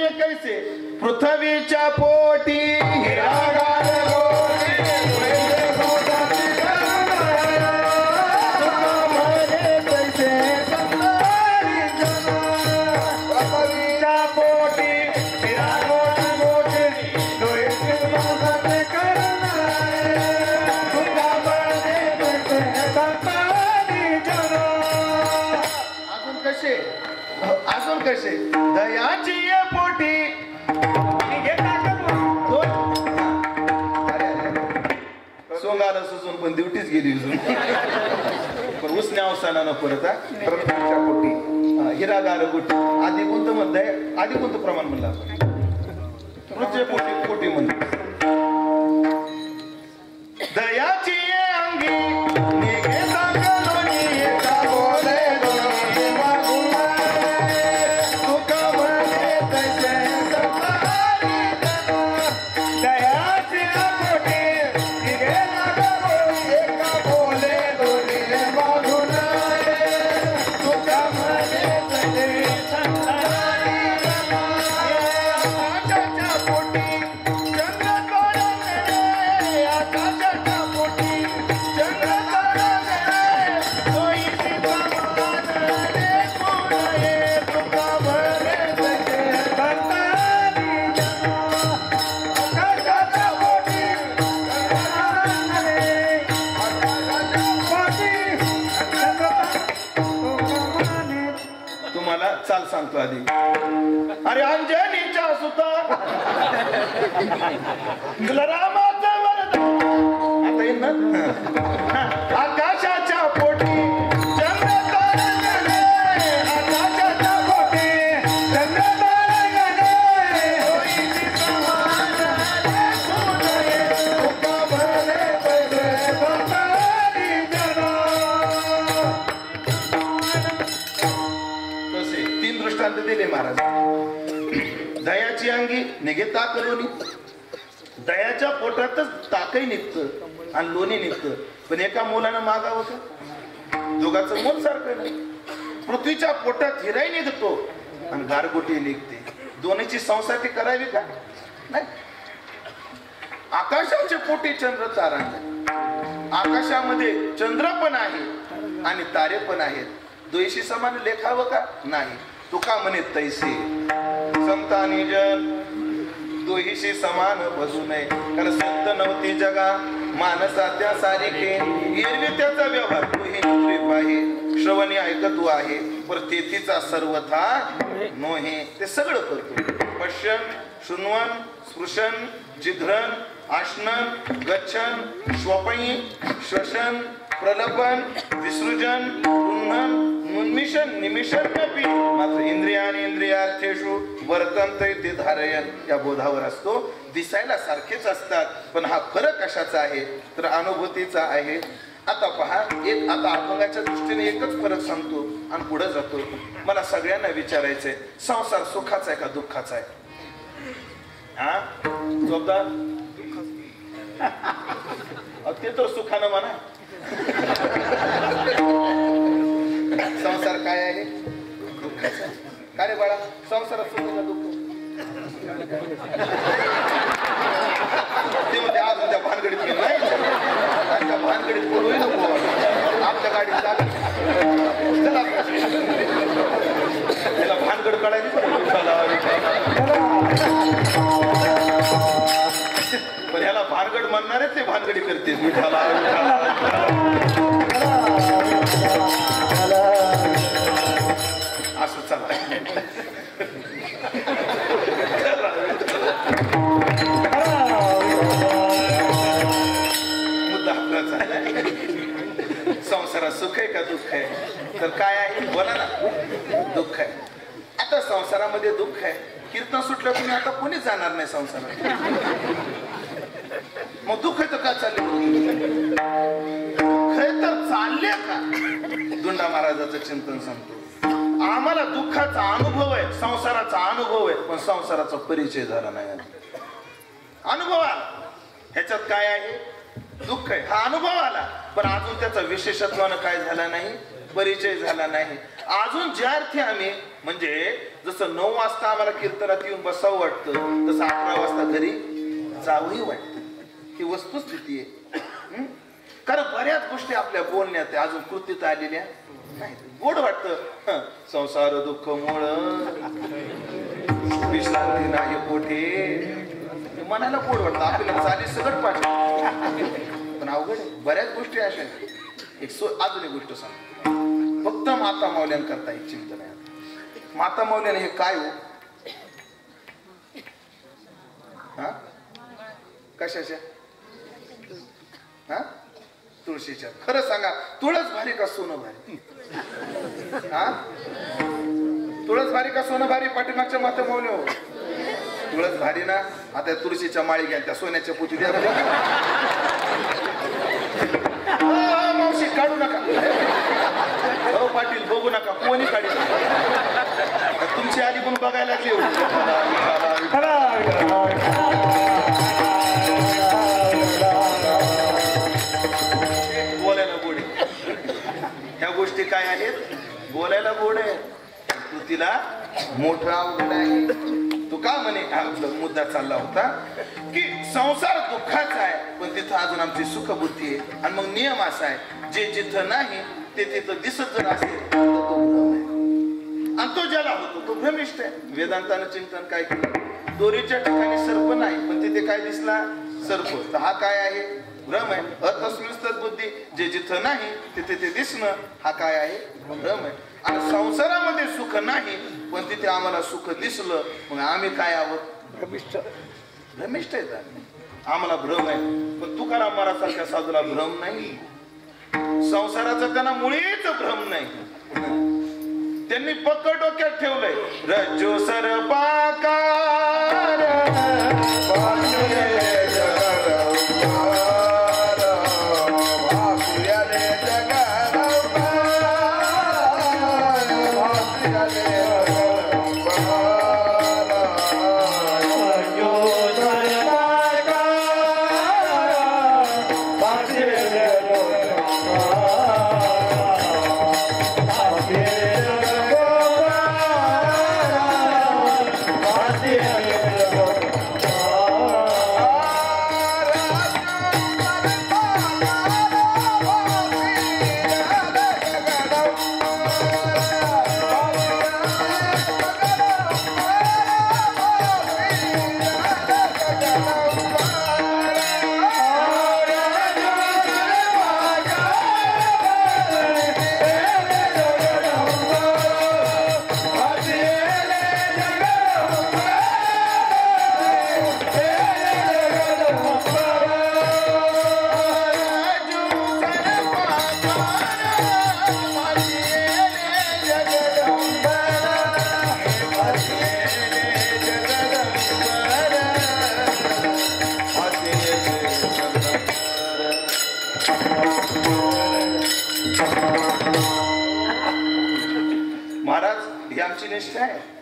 म्हणजे कैसे पृथ्वीच्या पोटी हिरागार गोटी अजून कसे दयाची ये पोटी सोंगाला सुचून पण ड्युटीच गेली पण उसण्या अवसानानं परत पृथ्वीच्या पोटी हिरागार गोटी आधी कोणतं म्हणताय आधी कोणतं प्रमाण म्हणलं आपण पृथ्वी पोटी पोटी म्हणतो दयाची ये अंगी चाल सांगतो आधी अरे अंजनीच्या सुता रामाचा वरदान आता येईल ना आकाशाच्या पोटी चंद्र तारंगणे आकाशाच्या पोटी चंद्र तारंगणे होईची समान तुका भरले पैसे भरतानी जना तीन दृष्टांत दिले महाराज दयाची अंगी निघे ताक लोणी दयाच्या पोटातच ताकही निघतं आणि लोणी निघतं पण एका मुलानं मागावं का दोघांचं मोल सारखं नाही पृथ्वीच्या पोटात हिराई निघतो आणि गारगोटी निघते दोन्हीची संसाती करावी का नाही आकाशाच्या पोटी चंद्र तारांगण आकाशामध्ये चंद्र पण आहे आणि तारे पण आहेत द्वैशी समान लेखावं का नाही तुका म्हणे तैसे संतानी जन दोहीशी समान बसू नये कारण संत नव्हती जगा मानसा त्या सारिखे एरवी त्याचा व्यवहार तोही नृप आहे श्रवणी ऐकतू आहे पर तेथीचा सर्वथा नोहे ते सगळं करतो पश्यन शृण्वन स्पृशन जिघ्रन आशनन गच्छन श्वपयी श्वसन प्रलपन विसृजन पुन्हन उन्मिशन निमिषन नपी मात्र इंद्रियाने इंद्रियार्थेषु वर्तन्ते ते धारयन या बोधावर असतो दिसायला सारखेच असतात पण हा फरक कशाचा आहे तर अनुभूतीचा आहे आता पहा एक आता अभंगाच्या दृष्टीने एकच फरक सांगतो आणि पुढे जातो मला सगळ्यांना विचारायचंय संसार सुखाचा आहे का दुःखाचा आहे हा जोरदार ते तर सुखानं म्हणा संसार काय आहे दुःखाचा काय रे बाळा संसारात सुख का दुःख ते मध्ये आज उद्या भानगडीत गेलं नाही त्या भानगडीत बोलू नको आपल्या गाडीत चला त्याला भानगड काढायची पण ह्याला भानगड म्हणणारे ते भानगडी करते विठाला असं चला मुद्दा आपलाच संसारात सुख आहे का दुःख आहे तर काय आहे बोला ना दुःख आहे आता संसारामध्ये दुःख आहे कीर्तन सुटलं तुम्ही आता कोणीच जाणार नाही संसारात मग दुःख तर का चालले दुःख तर चालले का दुंडा महाराजाचं चिंतन सांगतो आम्हाला दुःखाचा अनुभव आहे संसाराचा अनुभव आहे पण संसाराचा परिचय झाला नाही अनुभव आला ह्याच्यात काय आहे दुःख आहे हा अनुभव आला पण अजून त्याचा विशेषत्वानं काय झाला नाही परिचय झाला नाही अजून ज्या अर्थी आम्ही म्हणजे जसं 9 वाजता आम्हाला कीर्तनात येऊन बसावं वाटतं तसं 11 वाजता घरी जावंही वाटतं. ही वस्तुस्थिती आहे. कारण बऱ्याच गोष्टी आपल्या बोलण्यात अजून कृतीत आलेल्या नाही. गोड वाटतं संसार दुःख मूळ विश्रांती नाही पोटे, मनाला गोड वाटतं. आपल्याला चाली सगळं पाहिजे पण अवघड आहे. बऱ्याच गोष्टी अशा अजून एक गोष्ट सांग, फक्त माता माऊल्यांकरता एक चिंतन आहे. माता माऊल्याने हे काय हो? हा कशाच्या? हा तुळशीच्या. खरं सांगा, तुळस भारी का सोनं भारी? हा तुळस भारी का सोनं भारी? पाठीमागच्या माता माऊल्या हो, तुळस भारी ना. आता तुळशीच्या माळी घ्या, त्या सोन्याच्या पोती द्या. मावशी काढू नका हो पाटील, बघू नका, कोणी काढेल. तुमची आली पण बघायला बोलायला गोड आहे. ह्या गोष्टी काय आहेत? बोलायला गोड आहे, कृतीला मोठा अवघड आहे. तू का म्हणे मुद्दा चालला होता की संसार दुःखाचा आहे पण तिथं अजून आमची सुखबुद्धी आहे. आणि मग नियम असा आहे, जे जिथं नाही ते तिथं दिसत जर असेल तर तो भ्रम आहे. आणि तो ज्याला होतो तो भ्रमिष्ठ आहे. वेदांतानं चिंतन काय केलं? दोरीच्या ठिकाणी सर्प नाही पण तिथे काय दिसला? सर्प. तर हा काय आहे? भ्रम आहे. अतस्मिंस्तत बुद्धी, जे जिथं नाही तिथे ते दिसणं, हा काय आहे? भ्रम आहे. आणि संसारामध्ये सुख नाही पण तिथे आम्हाला सुख दिसलं, मग आम्ही काय आहोत? भ्रमिष्ठ. भ्रमिष्ठ आहेत आम्ही. आम्हाला भ्रम आहे. पण तुकाराम महाराजांसारख्या साधूला भ्रम नाही. संसाराचा त्यांना मुळीच भ्रम नाही. त्यांनी पक्क डोक्यात ठेवलंय, रज्जू सर्पाकार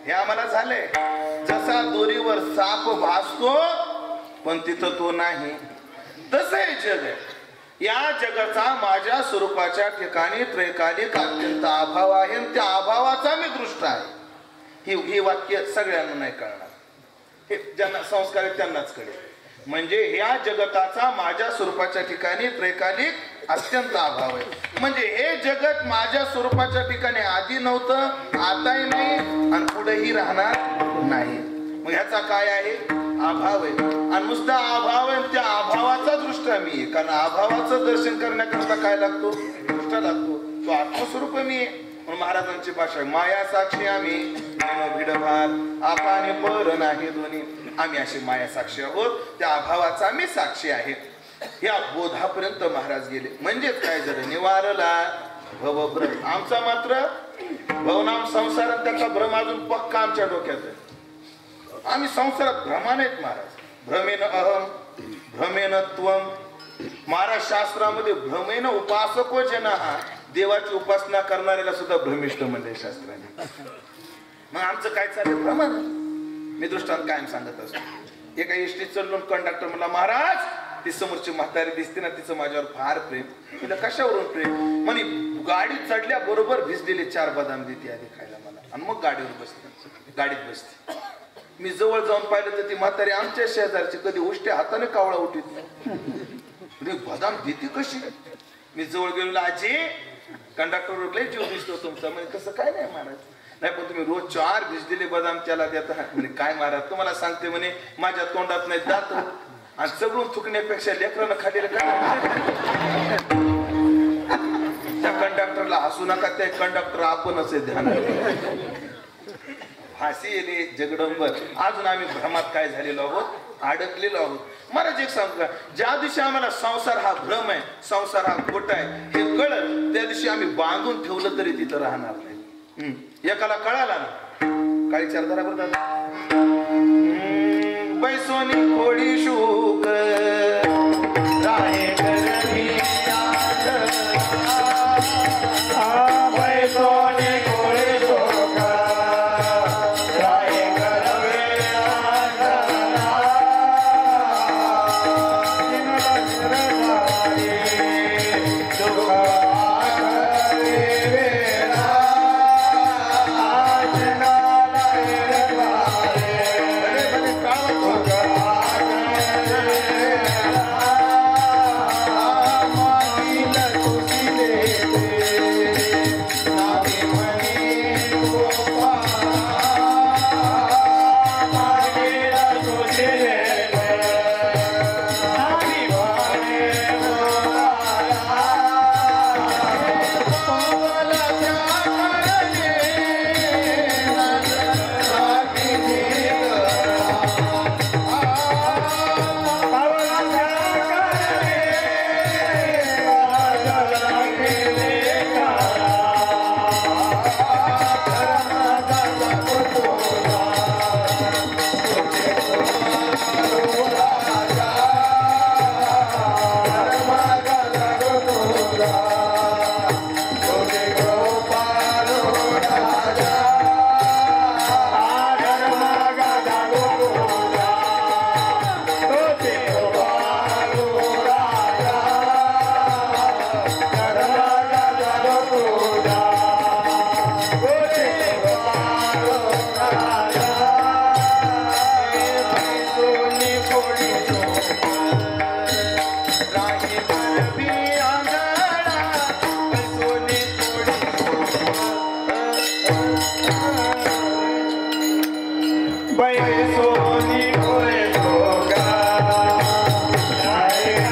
हे आम्हाला झालंय. जसा दोरीवर साप भासतो पण तिथं तो नाही, तसं हे जग आहे. या जगाचा माझ्या स्वरूपाच्या ठिकाणी त्रैकालिक अत्यंत अभाव आहे आणि त्या अभावाचा मी दृष्ट आहे. ही वाक्य सगळ्यांना नाही कळणार. हे ज्यांना संस्कार आहेत त्यांनाच कळेल. म्हणजे ह्या जगताचा माझ्या स्वरूपाच्या ठिकाणी त्रैकालिक अत्यंत अभाव आहे. म्हणजे हे जगत माझ्या स्वरूपाच्या ठिकाणी आधी नव्हतं, आताही नाही आणि पुढेही राहणार नाही. मग ह्याचा काय आहे? अभाव आहे. आणि नुसता अभाव आहे, त्या अभावाचा दृष्टा मी आहे. कारण अभावाचं दर्शन करण्याकरता काय लागतो? दृष्टा लागतो. तो आत्मस्वरूप मी आहे. म्हणून महाराजांची भाषा, माया साक्षी आम्ही भिडभार आपाने पर नाही दोन्ही. आम्ही अशी माया साक्षी आहोत, त्या अभावाचा आम्ही साक्षी आहे. या बोधापर्यंत महाराज गेले. म्हणजेच काय झालं? निवारला भवभ्रम. आमचा मात्र भवनाम संसार, त्याचा भ्रम अजून पक्का आमच्या डोक्यात आहे. आम्ही संसारात भ्रमानेत महाराज. भ्रमेन अहम भ्रमेन त्वम. महाराज शास्त्रामध्ये भ्रमेन उपासको जना, देवाची उपासना करणाऱ्याला सुद्धा भ्रमिष्ठ म्हणले शास्त्राने. मग आमचं काय चाललंय? भ्रमण. मी दृष्टांत कायम सांगत असतो. एका एसटीत चढलो, कंडक्टर म्हणला, महाराज ती समोरची म्हातारी दिसते ना, तिचं माझ्यावर फार प्रेम. तिला कशावरून प्रेम? म्हणे गाडीत चढल्या बरोबर भिजलेले 4 बदाम देते आधी खायला मला. आणि मग गाडीवर बसते, गाडीत बसते. मी जवळ जाऊन पाहिलं तर ती म्हातारी आमच्या शेजारची कधी उष्ट्या हाताने कावळा उठीत नाही. बदाम देते कशी? मी जवळ गेलो, आजी कंडक्टर लय जीव दिसतो तुमचा. म्हणजे कसं काय नाही महाराज, नाही पण तुम्ही रोज 4 भिजलेले बदाम त्याला देता. म्हणजे काय महाराज तुम्हाला सांगते म्हणे, माझ्या तोंडात नाही जात आणि सगळं थुकण्यापेक्षा लेकरानं खाल्लेलं काय. त्या कंडक्टरला हसू नका, ते कंडक्टर आपणच आहे ध्यान. फाशी येणे जगडंबर. अजून आम्ही भ्रमात काय झालेलो आहोत, अडकलेलो आहोत. महाराज एक सांगू का, ज्या दिवशी आम्हाला संसार हा भ्रम आहे, संसार हा खोटा आहे हे कळत, त्या दिवशी आम्ही बांधून ठेवलं तरी तिथं राहणार नाही. एकाला कळाला ना, काही चार धरा बरं बैसोनी खोडी शुक राहे करवी बैसोनी खोडी शुक राहे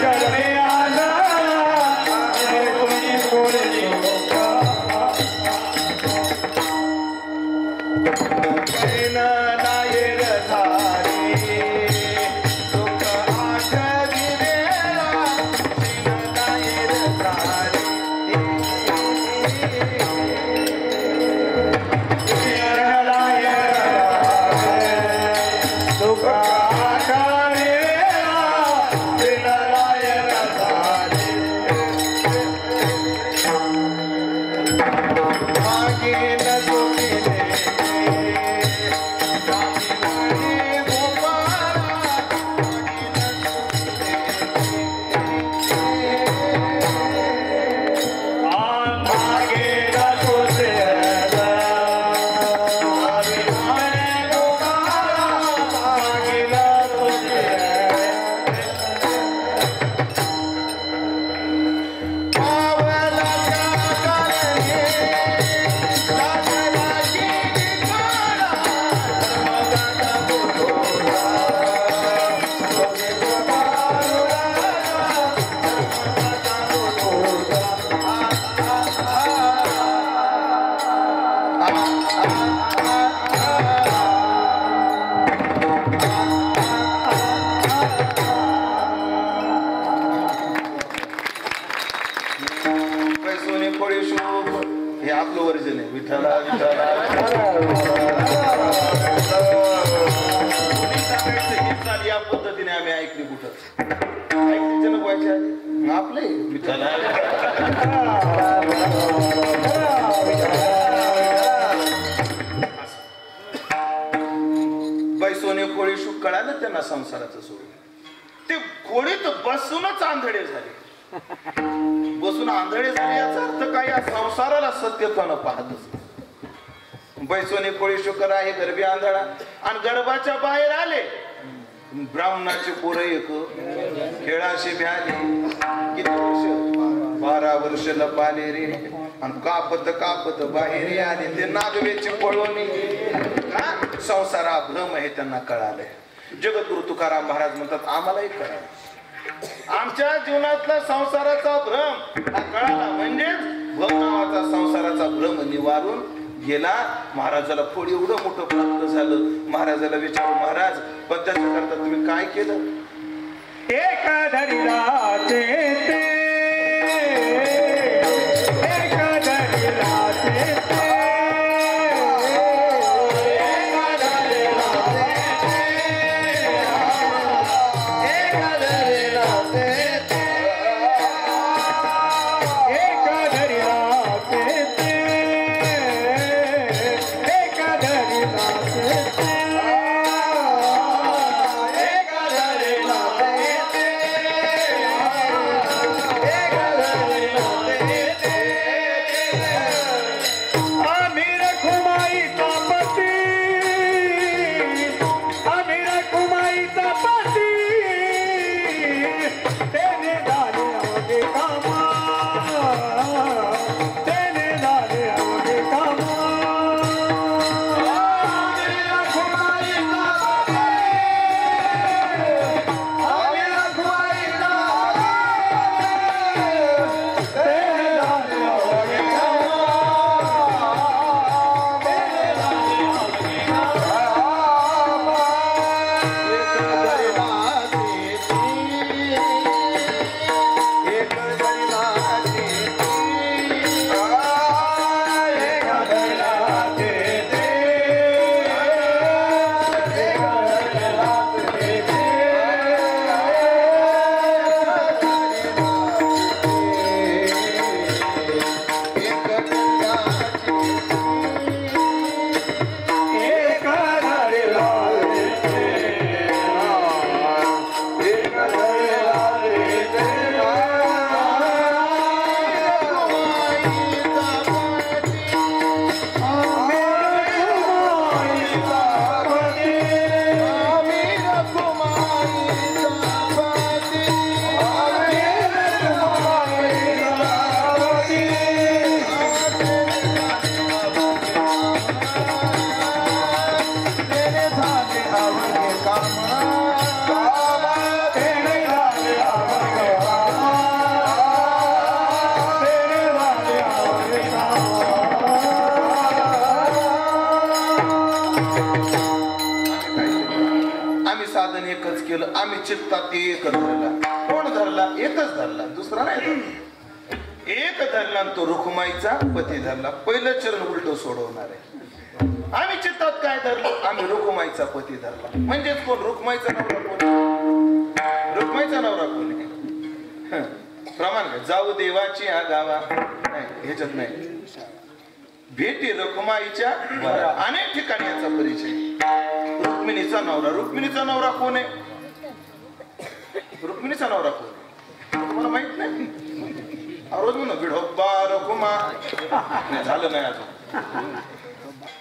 करवी या पद्धतीने आम्ही ऐकली कुठं ऐकली नको आपले बैसोने खोळी शूक कळालं त्यांना संसाराचं सोडून ते खोळीत बसूनच आंधळे झाले. बसून आंधळे झाले याचा अर्थ काय, या संसाराला सत्यत्वानं पाहतच बैसोनी कोळी शुकर आहे गरबी आंधळा आणि गरबाच्या बाहेर आले ब्राह्मणाचे पोरं एक खेळाशी भ्याले किती वर्ष 12 वर्ष लपाले रे आणि कापत कापत बाहेर आले ते नागवेची पळवणी संसारा भ्रम हे त्यांना कळाले जगद्गुरु तुकाराम महाराज म्हणतात आम्हालाही कळालं आमच्या जीवनातला संसाराचा भ्रम हा कळाला म्हणजेच भव नावाचा संसाराचा भ्रम निवारून गेला महाराजाला फळ एवढं मोठं प्राप्त झालं महाराजाला विचारू महाराज पण त्याच्याकरता तुम्ही काय केलं
एक धरिराचे ते एक धरिराचे ते
आम्ही चित्तात एक धरला कोण धरला एकच धरला दुसरा नाही धरला एक धरला तो रुखमाईचा पती धरला पहिलं चरण उलट सोडवणार आहे आम्ही चित्तात काय धरलं आम्ही रुखमाईचा पती धरला म्हणजेच कोण रुखमाईचा नवरा कोण रुखमाईचा नवरा कोण प्रमाण काय जाऊ देवाची हा गावा नाही ह्याच्यात नाही भेटी रुखमाईच्या अनेक ठिकाणी याचा परिचय रुक्मिणीचा नवरा कोण आहे रुक्मिणीचा नवरा कोण तुम्हाला माहित नाही रोज म्हणून विढोबा रघुमा नाही झालं नाही अजून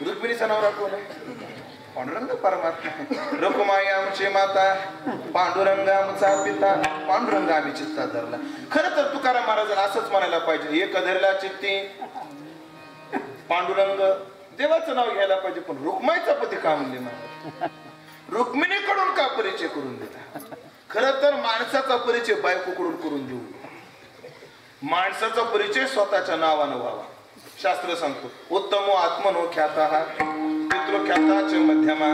रुक्मिणीचा नवरा कोण आहे पांडुरंग परमात्मा रघुमाई आमची माता पांडुरंग आमचा पिता पांडुरंग आम्ही चित्ता धरला खरं तर तुकाराम महाराजांना असंच म्हणायला पाहिजे एक धरला चित्ती पांडुरंग देवाचं नाव घ्यायला पाहिजे पण रुक्माईचा पती का म्हणले महाराज रुक्मिणीकडून का परिचय करून दिला खरं तर माणसाचा परिचय बायकोकडून करून देऊ माणसाचा परिचय स्वतःच्या नावानं व्हावा शास्त्र सांगतो उत्तमो आत्मनो ख्याता पितृ ख्याता च मध्यमा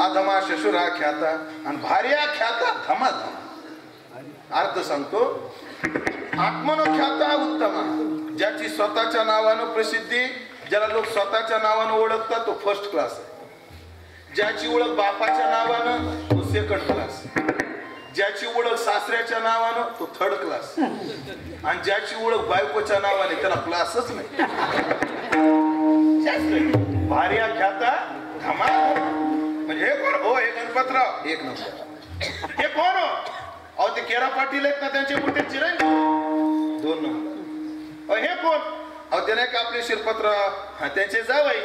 आधमा शशुरा ख्याता आणि भार्या ख्याता धमाधमा अर्थ सांगतो आत्मनो ख्याता उत्तमा ज्याची स्वतःच्या नावानं प्रसिद्धी ज्याला लोक स्वतःच्या नावानं ओळखतात तो फर्स्ट क्लास आहे ज्याची ओळख बापाच्या नावानं तो सेकंड क्लास ज्याची ओळख सासऱ्याच्या नावानं तो थर्ड क्लास आणि ज्याची ओळख बायकोच्या नावाने त्याला क्लासच नाही भार्या ख्याता धमा म्हणजे हे कोण हो हे गणपतराव एक नंबर हे कोण हो अहो ते केरा पाटील आहेत ना त्यांचे मोठे चिरंजीव 2 नंबर हे कोण अहो ते नाही का आपले शिरपतराव त्यांचे जावई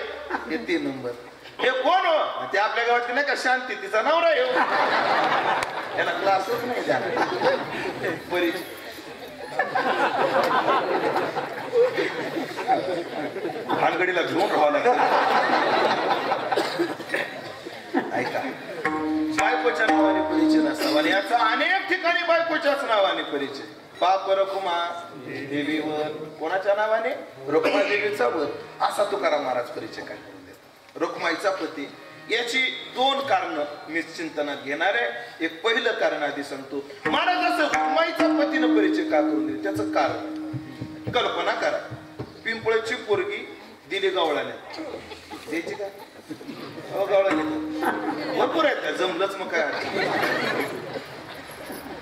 हे 3 नंबर. हे कोण हो? ते आपल्या गावात नाही का शांती, तिचा नवरा आहे. याला क्लासच नाही द्या परिचय. भानगडीला घेऊन राहावं लागतं. ऐका, बायकोच्या नावाने परिचय नसावा आणि याचा अनेक ठिकाणी बायकोच्याच नावाने परिचय. पाप रखुमा देवीवर, कोणाच्या नावाने? रुक्मा देवीचा वर, असा तुकाराम महाराज परिचय काय करून देतात. रुक्माईचा पती, याची 2 कारण मी चिंतनात घेणार आहे. एक पहिलं कारण आधी सांगतो. महाराज असं रुक्माईचा पतीनं परिचय का करून दिले त्याचं कारण कल्पना करा. पिंपळची पोरगी दिली गवळाने, द्यायची का? गवळाने भरपूर आहेत त्या, जमलंच मग काय.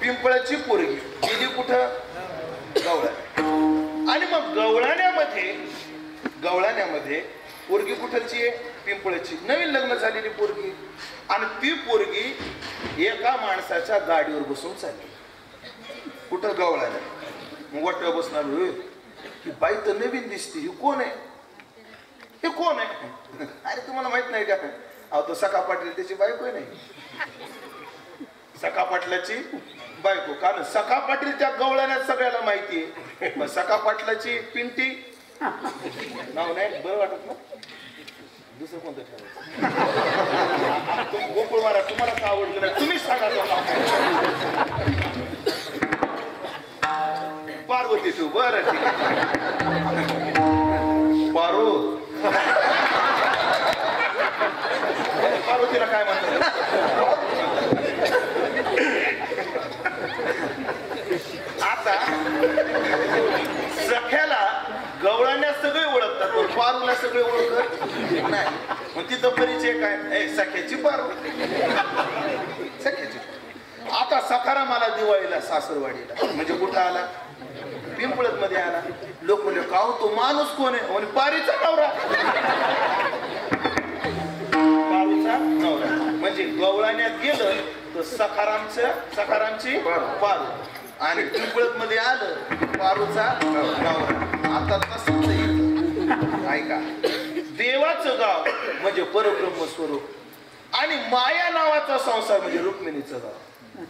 पिंपळाची पोरगी दिली कुठं? गवळाने. आणि मग गवळाण्यामध्ये पोरगी कुठलची आहे? पिंपळाची. नवीन लग्न झालेली पोरगी. आणि ती पोरगी एका माणसाच्या गाडीवर बसून चालली. कुठं? गवळाने. मग वाटव्या बसणार, ही बाई तर नवीन दिसते, ही कोण आहे? हे कोण आहे? अरे तुम्हाला माहित नाही का? अहो तो सखा पाटील त्याची बायको आहे. नाही, सखा पाटलाची बायको. कारण सखा पाटील त्या गवळ्यात सगळ्याला माहिती आहे. मग सखा पाटलाची पिंटी नाव नाही बरं वाटत ना? दुसरं कोणतं ठेवायचं? तुम्ही गोकुळ मारा, तुम्हाला का आवडलं नाही तुम्हीच सांगा. पार्वती तू बरं ठीक आहे. पारू पार्वतीला काय म्हणतात? आता सख्याला गवळांना सगळे ओळखतात पण पारूला सगळे ओळखत नाही. मग तिथं परिचय काय? सख्याची पारू, सख्याची. आता सखारामाला दिवाळीला सासरवाडीला म्हणजे कुठं आला? पिंपळत मध्ये आला. लोक म्हणले का तो माणूस कोण आहे? म्हणजे पारीचा नवरा. पारूचा नवरा म्हणजे गवळाण्यात गेलं तर सखारामची पारू आणि पिंपळत मध्ये आलं पारूचा नवरा. आता तसंच ऐका, देवाचं गाव म्हणजे परब्रह्म स्वरूप आणि माया नावाचा संसार म्हणजे रुक्मिणीचं गाव.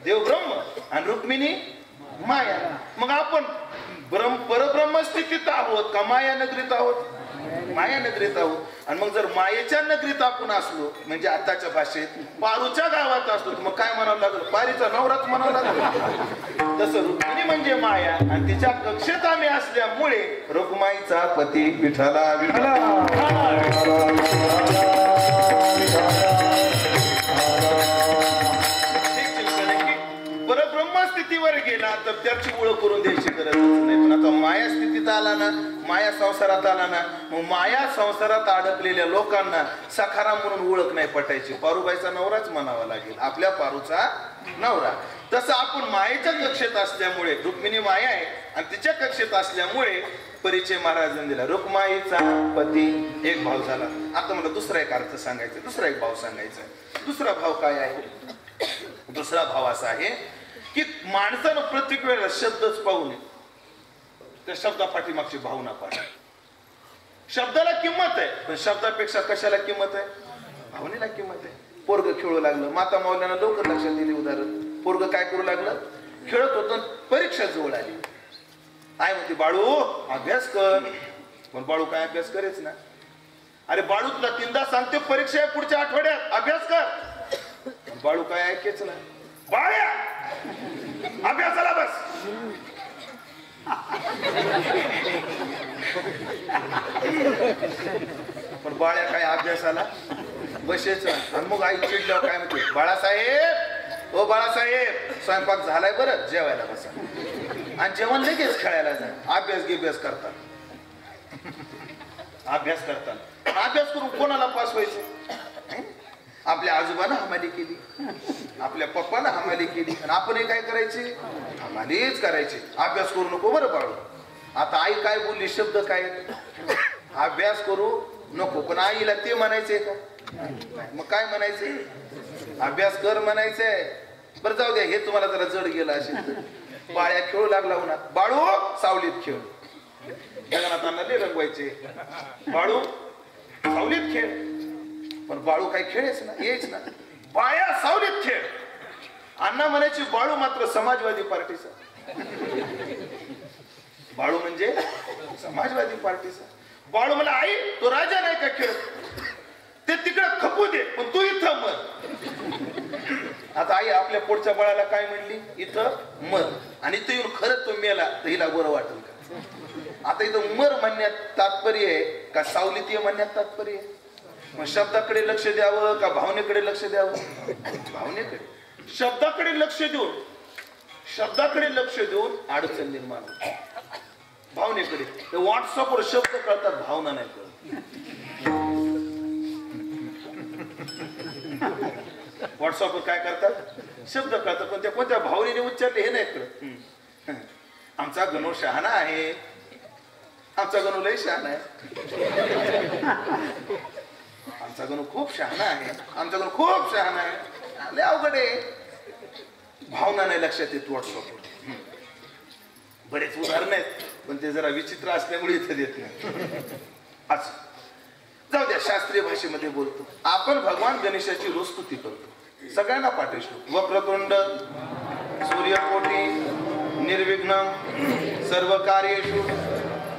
देव ब्रह्म आणि रुक्मिणी माया. मग आपण परब्रह्म स्थितीत आहोत का माया नगरीत आहोत? माया नगरीत आहोत. आणि मग जर मायेच्या नगरीत आपण असलो म्हणजे आताच्या भाषेत पारूच्या गावात असलो तर मग काय म्हणावं लागलं? पारीचा नवराच म्हणावं लागलं. तसं रुक्मिणी म्हणजे माया आणि तिच्या कक्षेत आम्ही असल्यामुळे रुक्माईचा पती विठ्ठला विठ्ठला. परब्रह्म स्थितीवर गेला तर त्याची ओळख करून द्यायची गरज नाही. पण आता माया स्थितीत आला ना, माया संसारात आला ना, मग माया संसारात अडकलेल्या लोकांना सखाराम म्हणून ओळख नाही पटायची. पारूबाईचा नवराच म्हणावा लागेल, आपल्या पारूचा नवरा. तसं आपण मायेच्या कक्षेत असल्यामुळे रुक्मिणी माया आहे आणि तिच्या कक्षेत असल्यामुळे परिचय महाराजांनी दिला. रुक्माईचा पती एक भाव झाला. आता मला दुसरा एक अर्थ सांगायचा, दुसरा एक भाव सांगायचा. दुसरा भाव काय आहे? दुसरा भाव असा आहे की माणसानं प्रत्येक वेळेला शब्दच पाहू नये, त्या शब्दा पाठीमागची भावना पाहा. शब्दाला किंमत आहे पण शब्दापेक्षा कशाला किंमत आहे? भावनेला किंमत आहे. पोरग खेळू लागलं, माता माऊल्यांना लवकर लक्षात दिले उदाहरण. पोरग काय करू लागलं? खेळत होतं, परीक्षा जवळ आली. आई म्हणते बाळू अभ्यास कर. पण बाळू काय अभ्यास करेच ना. अरे बाळू तुला 3दा सांगते परीक्षा आहे पुढच्या आठवड्यात, अभ्यास कर. बाळू काय ऐकेच ना. बाळ्या अभ्यासाला बस. पण बाळ्या काय अभ्यासाला बसेच. आणि मग आई चिडल्यावर काय म्हणते? बाळासाहेब, ओ बाळासाहेब स्वयंपाक झालाय बरं, जेवायला बसा. आणि जेवण लगेच खेळायला जा. अभ्यास करतात. अभ्यास करतात. अभ्यास करून कोणाला पास व्हायचं? आपल्या आजोबानं हमाली केली, आपल्या पप्पानं हमाली केली आणि आपण हे काय करायचे? हमालीच करायचे. अभ्यास करू नको बरं बाळू. आता आई काय बोलली? शब्द काय? अभ्यास करू नको. पण आईला ते म्हणायचंय का? मग काय म्हणायचंय? अभ्यास कर म्हणायचंय. बरं जाऊ द्या, हे तुम्हाला जरा जड गेलं असेल. बाळ्या खेळू लागला उन्हात. बाळू सावलीत खेळ. जगन्नाथांना लय रंगवायचे. बाळू सावलीत खेळ, पण बाळू काही खेळच ना, येच ना. बाया सावलीत खेळ. अण्णा म्हणायची बाळू मात्र समाजवादी पार्टीचा. बाळू म्हणजे समाजवादी पार्टीचा. बाळू मला आई तो राजा नाही का खेळ, ते तिकडं खपू दे पण तू इथं मर. आता आई आपल्या पोटच्या बाळाला काय म्हणली, इथं मर. आणि इथं येऊन खरंच तो मेला तर हिला बरं वाटेल का? आता इथं मर म्हणण्यात तात्पर्य आहे का सावलीतीय म्हणण्यात तात्पर्य आहे? मग शब्दाकडे लक्ष द्यावं का भावनेकडे लक्ष द्यावं? भावनेकडे. शब्दाकडे लक्ष देऊन अडचण निर्माण होते. भावनेकडे व्हॉट्सअपवर शब्द कळतात, भावना नाही कळत. व्हॉट्सअपवर काय करतात, शब्द कळतात, पण त्या कोणत्या भावनेने उच्चारले हे नाही कळत. आमचा गणू शहाणा आहे, आमचा गणू लय शहाणा आहे, आमचा गणू खूप शहाणा आहे, आमचा गणू खूप शहाणा आहे. लय अवघड आहे. भावना नाही लक्षात येत व्हॉट्सअपवर. बरेच उदाहरण आहेत पण ते जरा विचित्र असल्यामुळे इथं देत नाही. असं जाऊ द्या, शास्त्रीय भाषेमध्ये बोलतो. आपण भगवान गणेशाची रोज स्तुती करतो. सगळ्यांना पाठवतो. वक्रतुंड सूर्यकोटी निर्विघ्नम सर्व कार्येषु,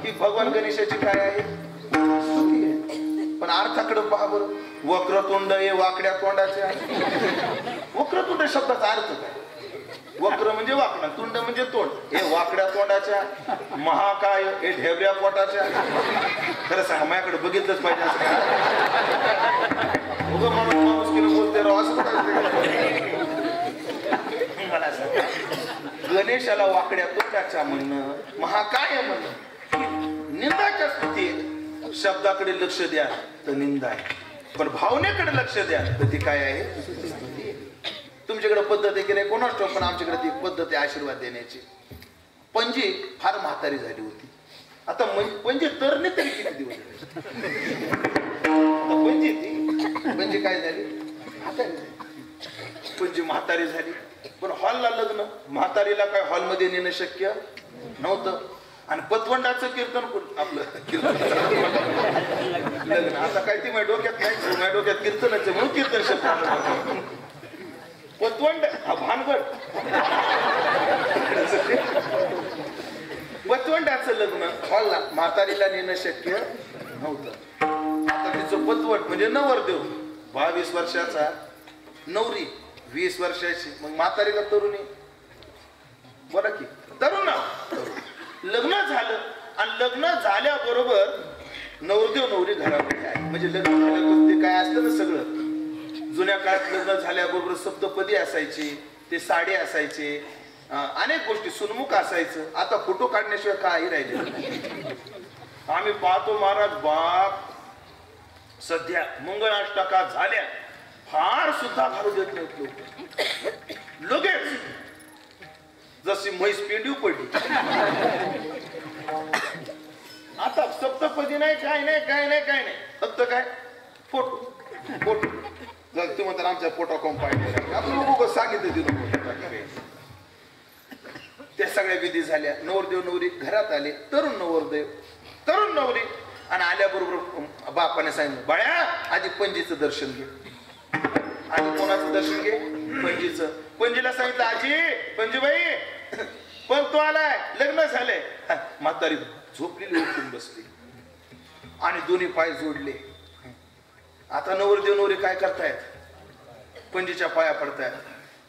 ही भगवान गणेशाची काय आहे, स्तुती आहे. पण अर्थाकडे पहा बरं. वक्रतुंड हे वाकड्या तोंडाचे आहे. वक्रतुंड शब्दाचा अर्थ काय? वक्र म्हणजे वाकडा, तुंड म्हणजे तोंड. हे वाकड्या तोंडाच्या, महाकाय हे ढेबऱ्या पोटाच्या. खरं सांगा, माझ्याकडे बघितलंच पाहिजे असं उगं माणूस केलं बोलते राव असं मला सांगा. गणेशाला वाकड्या तोंडाच्या म्हणणं, महाकाय म्हणणं निंदाच्या स्तुती. शब्दाकडे लक्ष द्या तर निंदा आहे, पण भावनेकडे लक्ष द्या तर ती काय आहे, तुमच्याकडे पद्धत आहे की नाही कोणाच ठाऊक, पण आमच्याकडे ती पद्धत आहे आशीर्वाद देण्याची. पणजी फार म्हातारी झाली होती. आता पणजी तरणे तरी किती दिवस पणजी काय झाली, पणजी म्हातारी झाली. पण हॉलला लग्न, म्हातारीला काय हॉलमध्ये नेणं शक्य नव्हतं. आणि पतवंडाचं कीर्तन आपलं कीर्तन लग्न. आता काय ती माझ्या डोक्यात नाही, माझ्या डोक्यात कीर्तनाचे म्हणून कीर्तन शब्द. पतवंड हा भानगड. पतवंडाचं लग्न हॉलला, म्हातारीला नेणं शक्य नव्हतं. आता तिचं पतवंड म्हणजे नवरदेव 22 वर्षाचा, नवरी 20 वर्षाची, मग म्हातारीला तरुणी. बरं की तरुण ना. लग्न झालं आणि लग्न झाल्याबरोबर नवरदेव नवरी घरामध्ये आहे. म्हणजे लग्न झाल्यावर ते काय असतं ना, सगळं जुन्या काळात लग्न झाल्याबरोबर सप्तपदी असायची, ते साडी असायचे, अनेक गोष्टी, सुनमुख असायचं. आता फोटो काढण्याशिवाय काही राहिले. आम्ही पाहतो महाराज बाप सध्या मंगळाष्टका झाल्या फार सुद्धा घालू देत नाहीत लोक. लगेच जशी म्हैस पेंडीव पडली. आता सप्तपदी नाही, काय नाही, काय नाही, काय नाही, फक्त काय फोटो फोटो. तुम्ही म्हणतात आमच्या फोटो कॉम पाहिजे, आपण लोक सांगितलं दिलं. त्या सगळ्या विधी झाल्या. नवरदेव नवरी घरात आले. तरुण नवरदेव तरुण नवरी. आणि आल्याबरोबर बापाने सांगितलं, बाळ्या आधी पणजीचं दर्शन घे. आधी कोणाचं दर्शन घे, पणजीचं. पणजीला सांगितलं, आजी पणजीबाई पण तो आलाय, लग्न झालंय. म्हातारी झोपलेली उठून बसली आणि दोन्ही पाय जोडले. आता नवरदेव नवरी काय करतायत, पणजीच्या पाया पडतायत.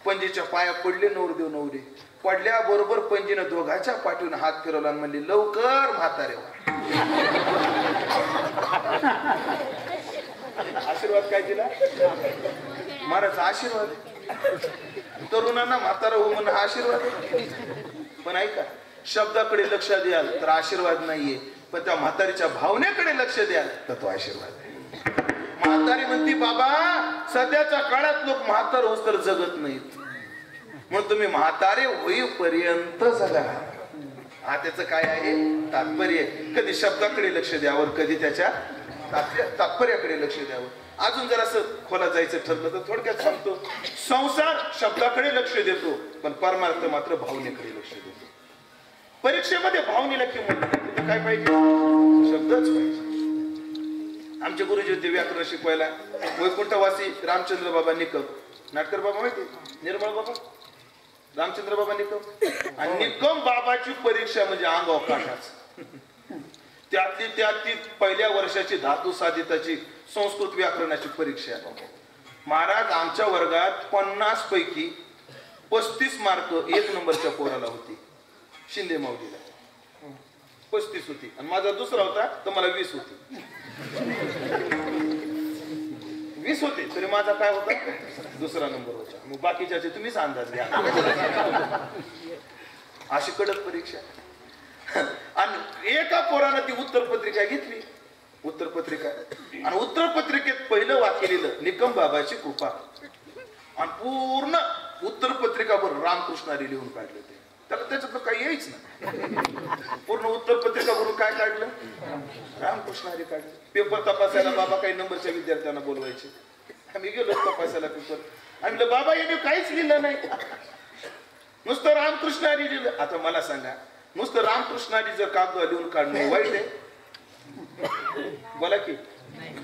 पणजीच्या पाया पडले नवरदेव नवरी. पडल्याबरोबर पणजीनं दोघांच्या पाठीवरून हात फिरवला आणि म्हणली, लवकर म्हातारे आशीर्वाद काय दिला, महाराज आशीर्वाद. तरुणांना म्हातारा हो म्हणून हा आशीर्वाद. पण ऐका, शब्दाकडे लक्ष द्याल तर आशीर्वाद नाहीये, पण त्या म्हातारीच्या भावनेकडे लक्ष द्याल तर तो आशीर्वाद आहे. म्हातारी म्हणती, बाबा सध्याच्या काळात लोक म्हातार होस तर जगत नाहीत, म्हणून तुम्ही म्हातारे होईपर्यंत जगा. हा त्याचं काय आहे तात्पर्य. कधी शब्दाकडे लक्ष द्यावं, कधी त्याच्या तात्पर्याकडे लक्ष द्यावं. अजून जर असं खोला जायचं ठरलं तर थोडक्यात सांगतो, संसार शब्दाकडे लक्ष देतो पण परमार्थ मात्र भावनेकडे लक्ष देतो. परीक्षेमध्ये भावनेला किंमत काय पाहिजे, शब्दच पाहिजे. आमचे गुरुजी होते व्याकरण शिकवायला, वैकुंठवासी रामचंद्र बाबा निकम, नाटकर बाबा माहिती, निर्मळ बाबा, रामचंद्र बाबा निकम. आणि निकम बाबाची परीक्षा म्हणजे अंगावर काठाच. त्यातली पहिल्या वर्षाची धातू साधिताची संस्कृत व्याकरणाची परीक्षा. महाराज आमच्या वर्गात 50 पैकी 35 मार्क 1 नंबरच्या पोराला होती. शिंदे माऊलीला 35 होती आणि माझा दुसरा होता तर मला 20 होती. 20 होते तरी माझा काय होता, दुसरा नंबर होता. मग बाकीच्याचे तुम्हीच अंदाज घ्या. अशी कडक परीक्षा. आणि एका पोरानं ती उत्तर पत्रिका घेतली, उत्तर पत्रिका, आणि उत्तर पत्रिकेत पहिलं वाक्य लिहिलं निकम बाबाची कृपा, आणि पूर्ण उत्तर पत्रिका भर रामकृष्णारी लिहून काढले. ते त्याला त्याच्यातलं काही यायच ना. पूर्ण उत्तर पत्रिका भरून काय काढलं, रामकृष्णारी काढलं. पेपर तपासायला बाबा काही नंबरच्या विद्यार्थ्यांना बोलवायचे. आम्ही गेलो तपासायला पेपर. आम्ही बाबा यांनी काहीच लिहिलं नाही, नुसतं रामकृष्णारी लिहिलं. आता मला सांगा, नुसतं रामकृष्णारी जर कागद लिहून काढणं वाईट आहे? बोला की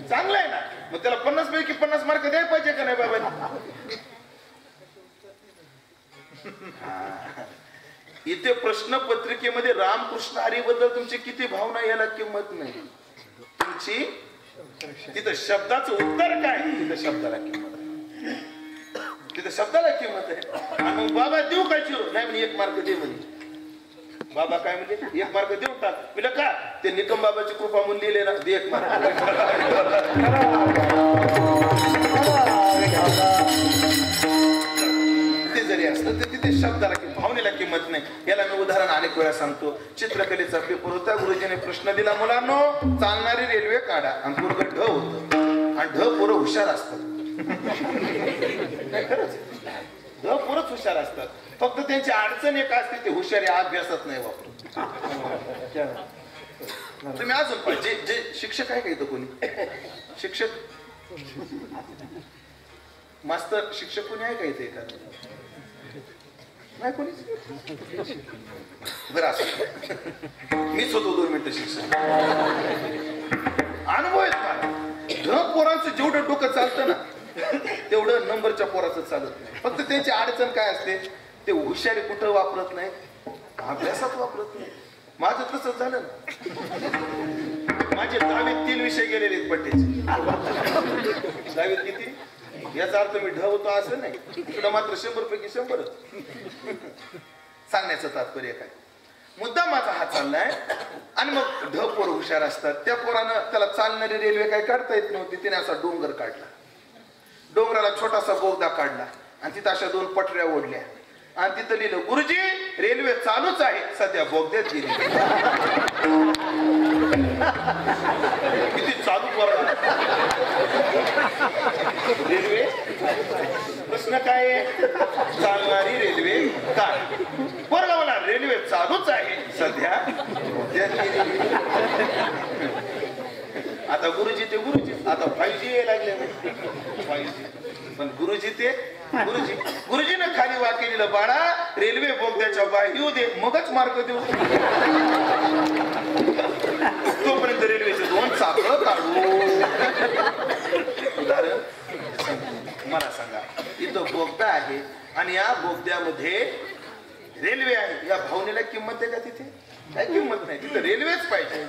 चांगलं आहे ना. मग त्याला 50 पैकी 50 मार्क द्यायला पाहिजे का नाही बाबांनी? इथे प्रश्न पत्रिकेमध्ये रामकृष्ण हरी बद्दल तुमची किती भावना याला किंमत नाही. तुमची तिथं शब्दाचं उत्तर काय, तिथं शब्दाला किंमत आहे, तिथं शब्दाला किंमत आहे. आणि मग बाबा देऊ काय चिरू नाही म्हणजे 1 मार्क दे म्हणजे. बाबा काय म्हणजे 1 मार्क देऊ टाक. म्हणजे का ते निकम बाबाची कृपा म्हणून लिहिले ना, दे 1 मार्क. ते जरी असलं तर तिथे शब्दाला भावनेला किंमत नाही. याला मी उदाहरण अनेक वेळा सांगतो. चित्रकलेचा पेपर होता, गुरुजीने प्रश्न दिला, मुलांनो चालणारी रेल्वे काढा. आणि पूर्ण ढ होत, आणि ढ पोरं हुशार असतात. खरंच ढ पोरच हुशार असतात, फक्त त्यांची अडचण एक असते, ते हुशारी अभ्यासात नाही वापरत. तुम्ही अजून पाहिजे जे शिक्षक आहे का इथं कोणी, शिक्षक मास्तर शिक्षक कोणी आहे का इथे एखादं? नाही कोणीच. बरं असं मीच होतो 2 मिनिटं शिक्षक. अनुभव आहेत मला. ढ पोरांचं जेवढं डोकं चालतं ना तेवढं नंबरच्या पोराचं चालत नाही. फक्त त्यांची अडचण काय असते, ते हुशारी कुठं वापरत नाही, अभ्यासात वापरत नाही. माझं तसंच झालं ना. माझे 10वीत 3 विषय गेलेले आहेत पट्ट्याचे. 10वीत किती, याचा अर्थ मी ढ होतो असं नाही. तुला मात्र 100 पैकी 100. सांगण्याचं तात्पर्य काय, मुद्दा माझा हा चाललाय. आणि मग ढ पोर हुशार असतात. त्या पोरानं त्याला चालणारी रेल्वे काय काढता येत नव्हती. तिने असा डोंगर काढला, डोंगराला छोटासा बोगदा काढला आणि तिथं अशा 2 पटऱ्या ओढल्या आणि तिथं लिहिलं, गुरुजी रेल्वे चालूच आहे, सध्या बोगद्यात गेली. किती चालू पोरगा रेल्वे. प्रश्न काय आहे, चालणारी रेल्वे काय? पोरगा मला रेल्वे चालूच आहे, सध्या बोगद्यात गेली. आता गुरुजी ते गुरुजी, आता 5G यायला लागले. 5G पण गुरुजी ते गुरुजी. गुरुजीनं खाली वाक्य दिलं, बाळा रेल्वे बोगद्याच्या बाहेर येऊ दे, मगच मार्क देऊ. तोपर्यंत रेल्वेचे 2 चाकं काढू. उदाहरण मला सांगा, इथं बोगदा आहे आणि या बोगद्यामध्ये रेल्वे आहे. या भावनेला किंमत आहे का तिथे? काय किंमत नाही. तिथं रेल्वेच पाहिजे.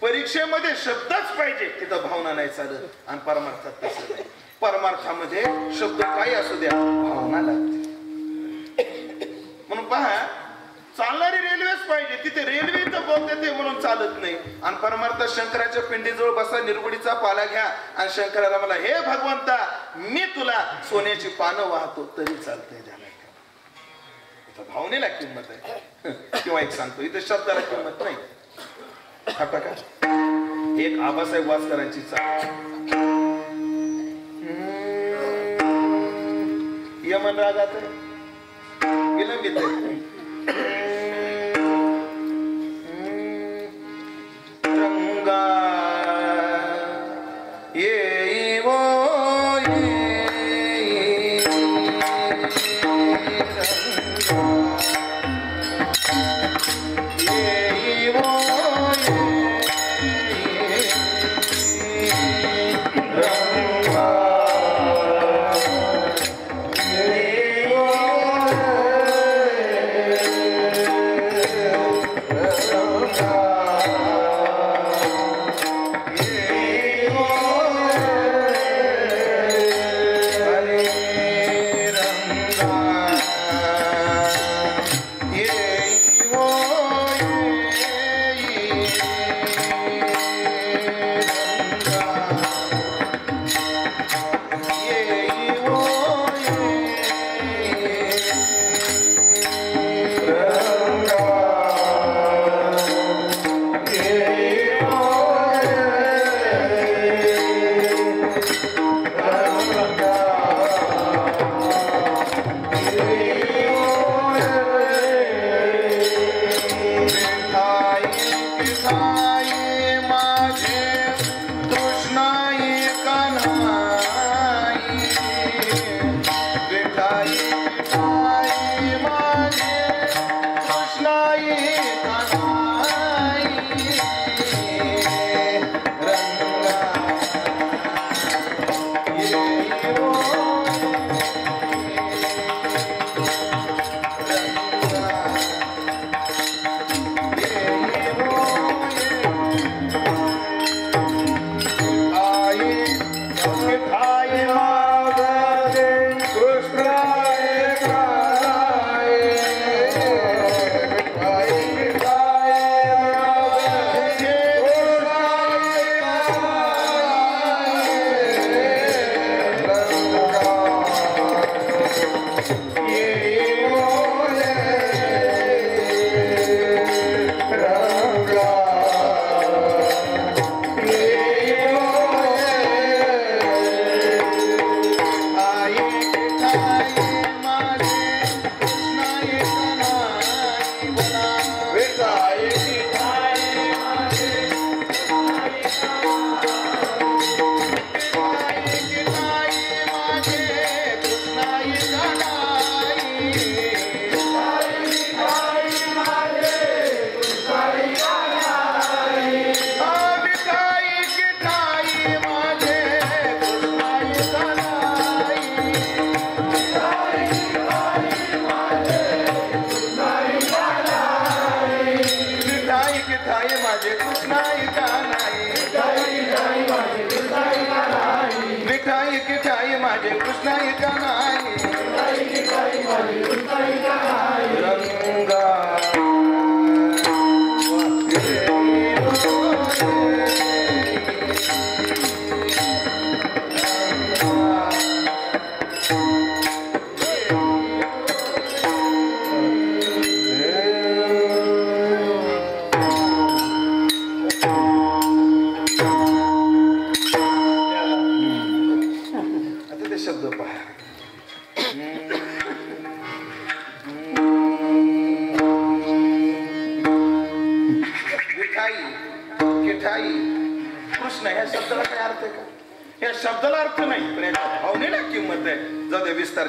परीक्षेमध्ये शब्दच पाहिजे, तिथं भावना नाही चालत. आणि परमार्थात तसं नाही. परमार्थामध्ये शब्द काही असू द्या, भावना लागते. म्हणून पहा, चालणारी रेल्वेच पाहिजे, तिथे रेल्वेचं बोगदा ते म्हणून चालत नाही. आणि परमार्थात शंकराच्या पिंडीजवळ बसा, निर्गुडीचा पाला घ्या आणि शंकराला मला, हे भगवंता मी तुला सोन्याची पानं वाहतो तरी चालतंय. इथं भावनेला किंमत आहे. किंवा एक सांगतो, इथं शब्दाला किंमत नाही. का एक आबासाहेब वासकरांची चाल, यमन रागात विलंबित आहे. रंगा ये वो ये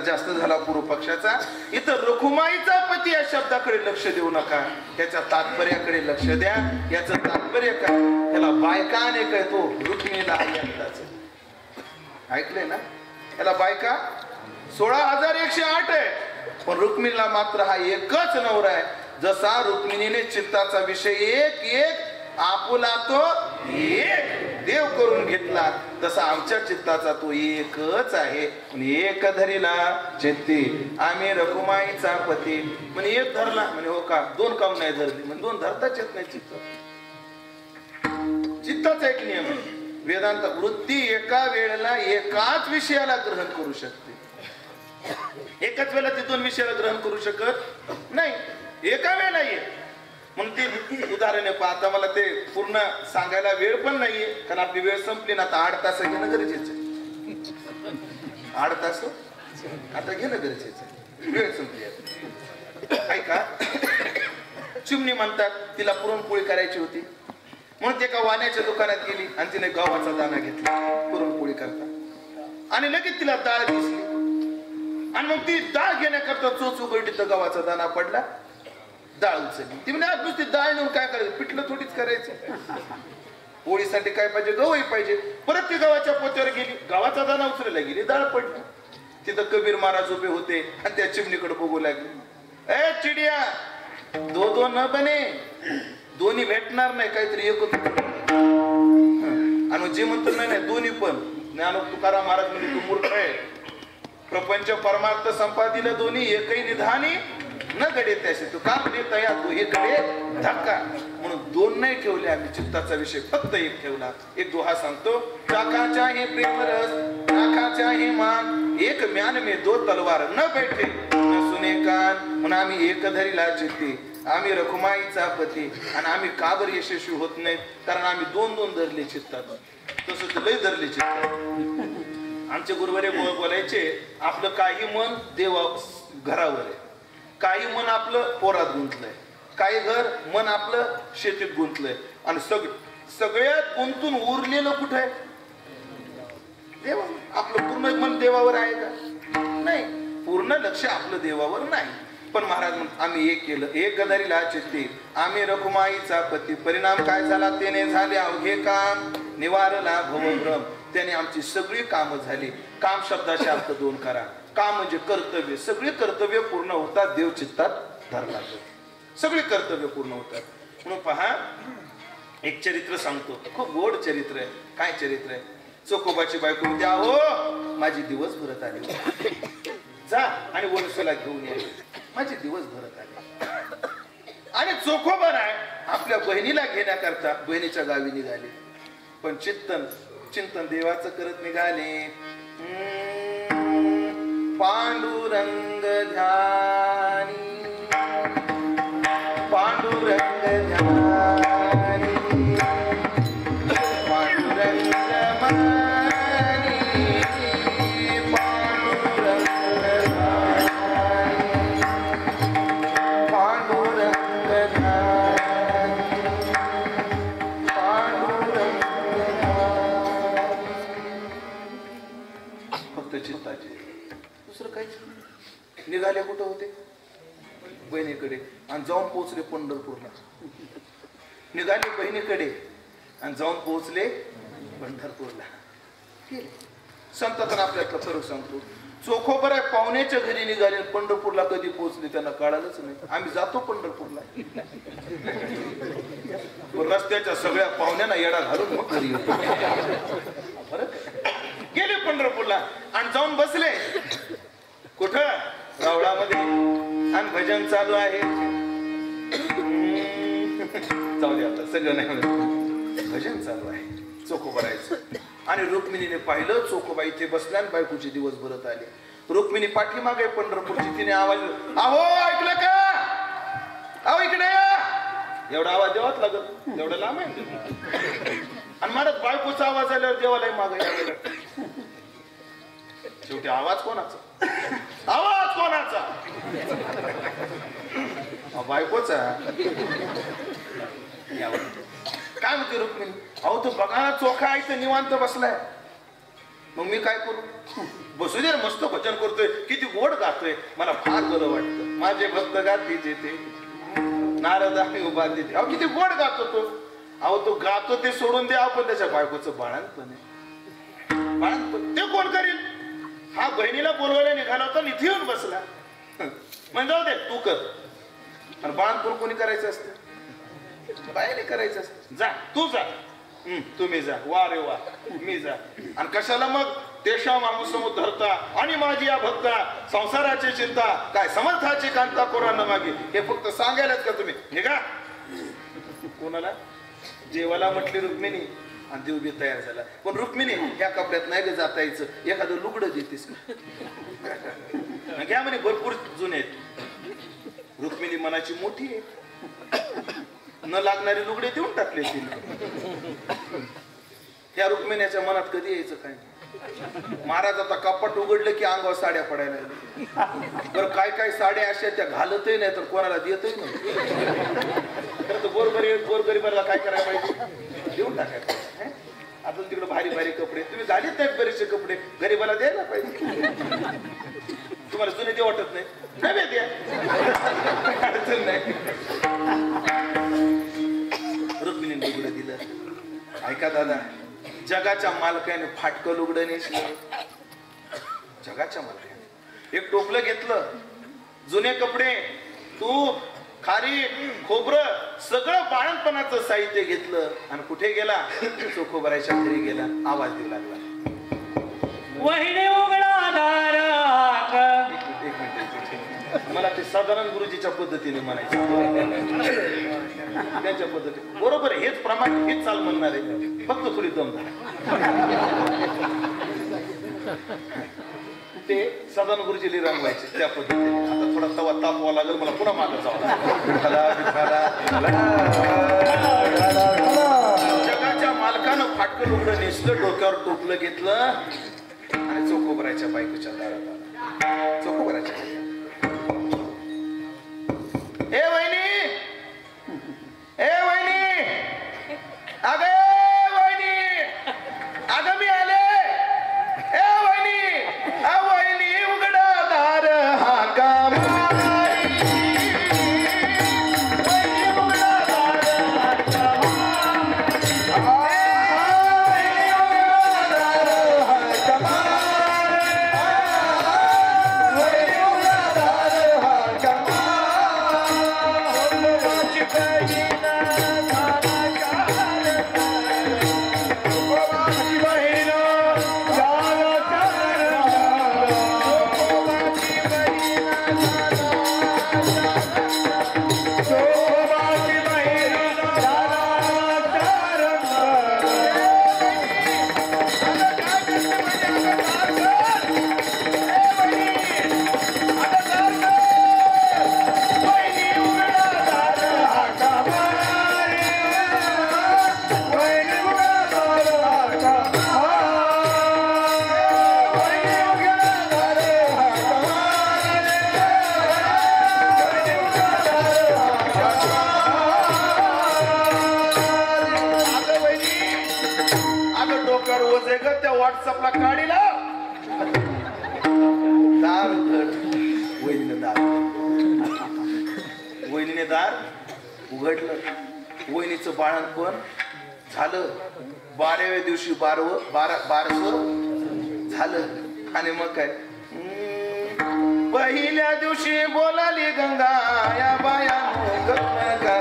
जास्त झाला पूर्व पक्षाचा. इथं रखुमाईचा पती या शब्दाकडे लक्ष देऊ नका, त्याच्या तात्पर्याकडे लक्ष द्या. याचं तात्पर्य काय? त्याला बायका अनेक आहे, तो रुक्मिणीला ऐकलंय ना? याला बायका 16,108 आहे, पण रुक्मिणीला मात्र हा एकच नवरा आहे. जसा रुक्मिणीने चित्ताचा विषय एक आपुला तो एक देव करून घेतला, तसा आमच्या चित्ताचा तो एकच आहे. एक धरीला चित्ती आम्ही रखुमाईचा पती. म्हणे एक धरला, म्हणे हो का? दोन काम नाही धरली, म्हणजे दोन धरताच येत नाही. चित्ताचा एक नियम आहे. वेदांत वृत्ती एका वेळेला एकाच विषयाला ग्रहण करू शकते, एकाच वेळेला ती दोन विषयाला ग्रहण करू शकत नाही. एका वेळेला ये म्हणून ती उदाहरण आहे. आता मला ते पूर्ण सांगायला वेळ पण नाहीये, कारण आपली वेळ संपली ना. आता 8 तास घेणं गरजेचं आहे. 8 तास आता घेणं गरजेचं आहे, वेळ संपली. ऐका, चिमणी म्हणतात तिला पुरणपोळी करायची होती, म्हणून ते एका वाण्याच्या दुकानात गेली आणि तिने गव्हाचा दाणा घेतला पुरणपोळी करता, आणि लगेच तिला डाळ दिसली. आणि मग ती डाळ घेण्याकरता चोच उघडली तर गव्हाचा दाणा पडला. डाळ उचलली. ती म्हणजे नुसती डाळ नेऊन काय करायचं? पिठलं थोडीच करायचं. पोळीसाठी काय पाहिजे? गव्हाही पाहिजे. परत ती गव्हाच्या पोत्यावर गेली, गव्हाचा दाणा उचलायला गेली, डाळ पडली. तिथं कबीर महाराज उभे होते आणि त्या चिमणीकडे बघू लागले. ए चिडिया, दो न बने, दोन्ही भेटणार नाही, काहीतरी एकच. आणि जे म्हणतो नाही दोन्ही पण. ज्ञान तुकाराम महाराज म्हणजे तू मूर्ख आहे, प्रपंच परमार्थ संपादिल दोन्ही एकही निधानी न घडे त्याशी तू काम देत या तू हे कडे धक्का म्हणून दोन नाही ठेवले आम्ही चित्ताचा विषय फक्त एक ठेवला एक दोहा सांगतो चाकाचा हे प्रेमरस नाकाचा हे मान एक म्यान में दो तलवार न बैठे न सुने कान म्हणून आम्ही एक धरीला चित्ती आम्ही रखुमाईचा पती आणि आम्ही का बरं यशस्वी होत नाही कारण आम्ही दोन दोन धरले चित्तात तसं लय धरले चित्तात आमचे गुरुवारे बोलायचे आपलं काही मन देवा घरावर आहे काही मन आपलं पोरात गुंतलंय काही घर मन आपलं शेतीत गुंतलंय आणि सगळ्यात गुंतून उरलेलं कुठे आहे देवा आपलं पूर्ण मन देवावर आहे का नाही पूर्ण लक्ष आपलं देवावर नाही पण महाराज आम्ही एक केलं एक गदारीला चित्ती आम्ही रखुमाईचा पती परिणाम काय झाला त्याने झाले अवघे काम निवारला भवभ्रम त्याने आमची सगळी कामं झाली काम शब्दाचे अर्थ दोन करा काम म्हणजे कर्तव्य सगळी कर्तव्य पूर्ण होतात देव चित्तात धरला सगळी कर्तव्य पूर्ण होतात म्हणून पहा एक चरित्र सांगतो खूप गोड चरित्र आहे काय चरित्र आहे चोखोबाची बायको म्हणते अहो माझी दिवस भरत आली जा आणि वरसूला घेऊन ये माझे दिवस भरत आले आणि चोखोबा आहे आपल्या बहिणीला घेण्याकरता बहिणीच्या गावी निघाले पण चिंतन देवाचं करत निघाले पांडुरंग ध्यानी पांडुरंग ध्यानी पांडुरंग मानी पांडुरंग ध्यानी पांडुरंग ध्यानी पांडुरंग फक्त चित्ताचे दुसरं काहीच निघाले कुठं होते बहिणीकडे आणि जाऊन पोहोचले पंढरपूरला निघाले बहिणीकडे आणि जाऊन पोहोचले पंढरपूरला संतात आपल्यातला फरक सांगतो चोखोबर आहे पाहुण्याच्या घरी निघाले पंढरपूरला कधी पोहोचले त्यांना कळालंच नाही आम्ही जातो पंढरपूरला रस्त्याच्या सगळ्या पाहुण्यांना येडा घालून मग घरी येतो गेले पंढरपूरला आणि जाऊन बसले कुठं रावळामध्ये आणि भजन चालू आहे जाऊ दे आता सगळं नाही भजन चालू आहे चोखोबरायचं आणि रुक्मिणीने पाहिलं चोखोबा इथे बसल्या आणि बायकोचे दिवस भरत आले रुक्मिणी पाठीमागे पंढरपूरची तिने आवाज अहो ऐकलं का अहो इकडे एवढा आवाज देवाच लागत एवढं लांब आहे आणि महाराज बायकोचा आवाज आल्यावर देवालाही मागे यावे शेवटी आवाज कोणाचा बायकोचा काय म्हणते रुक्मिणी अहो तो बघा चोखा आहे तर निवांत बसलाय मग मी काय करू बसू दे मस्त भजन करतोय किती गोड गातोय मला फार बरं वाटतं माझे भक्त गाती जेते नारद आम्ही उभा देते अहो किती गोड गातो तो अहो तो गातो ते सोडून द्या पण त्याच्या बायकोचं बाळणपण आहे बाळणपण ते कोण करील हा बहिणीला बोलवायला निघाला होता निधी येऊन बसला म्हणजे जाऊ दे तू कर आणि बाळणपण कोणी करायचं असतं बायाने करायचं असतं जा तू जा तुम्ही जा वा रे वा मी जा आणि कशाला मग देशा माणूस धरता आणि माझी या भक्ता संसाराची चिंता काय समर्थाची कांता कोरांना मागे हे फक्त सांगायलाच का तुम्ही निघा कोणाला जेवायला म्हटली रुक्मिणी आणि देव बी तयार झाला पण रुक्मिणी ह्या कपड्यात नाही ग जाता यायचं एखादं लुगडं देतेस घ्या म्हणे भरपूर जुने आहेत रुक्मिणी मनाची मोठी आहे न लागणारे लुगडे देऊन टाकले तिने त्या रुक्मिणीच्या मनात कधी यायचं काय महाराज आता कपाट उघडलं की अंगावर साड्या पडायला लागल्या बरं काय काय साड्या अशा त्या घालतही नाही तर कोणाला देतही नाही तर गोरगरिबाला काय करायला पाहिजे देऊन टाकायचं अजून तिकडे भारी भारी कपडे तुम्ही घालीत नाहीत बरेचसे कपडे गरीबाला द्यायला पाहिजे तुम्हाला जुने ते वाटत नाही द्या अडचण नाही रुक्मिणीने लुगडं दिलं ऐका दादा जगाच्या मालकाने फाटकं लुगडं नेसलं जगाच्या मालकाने एक टोपलं घेतलं जुने कपडे तूप खारी खोबरं सगळं बाळणपणाचं साहित्य घेतलं आणि कुठे गेला चोखोबराच्या घरी गेला आवाज देऊ लागला
वहिनी उघडा दार
मला ते साधारण गुरुजीच्या पद्धतीने म्हणायचं त्यांच्या पद्धतीने बरोबर आहे. हेच प्रमाण हेच चाल म्हणणार आहे, फक्त थोडी दम झाला. ते साधारण गुरुजी रंगवायचे त्या पद्धतीने. आता थोडा तवा तापवा लागेल मला, पुन्हा मागं जावं. जगाच्या मालकानं फाटकं लुगडं नेसलं, डोक्यावर टोपलं घेतलं आणि चोखोबराच्या बायकोच्या दारात आला. चोखोबराच्या ए वहिनी, ए वहिनी, अगं वहिनी, अगं मी आले. ए वहिनी, वहिनी उघडा दार हा काम. व्हॉट्सअपला काढीला दार वहिनीने दार वहिनीने दार उघडलं. वहिनीचं बाळणपण झालं. 12व्या दिवशी बारसं झालं. आणि मग काय पहिल्या दिवशी बोलाली गंगा या बाया गंगा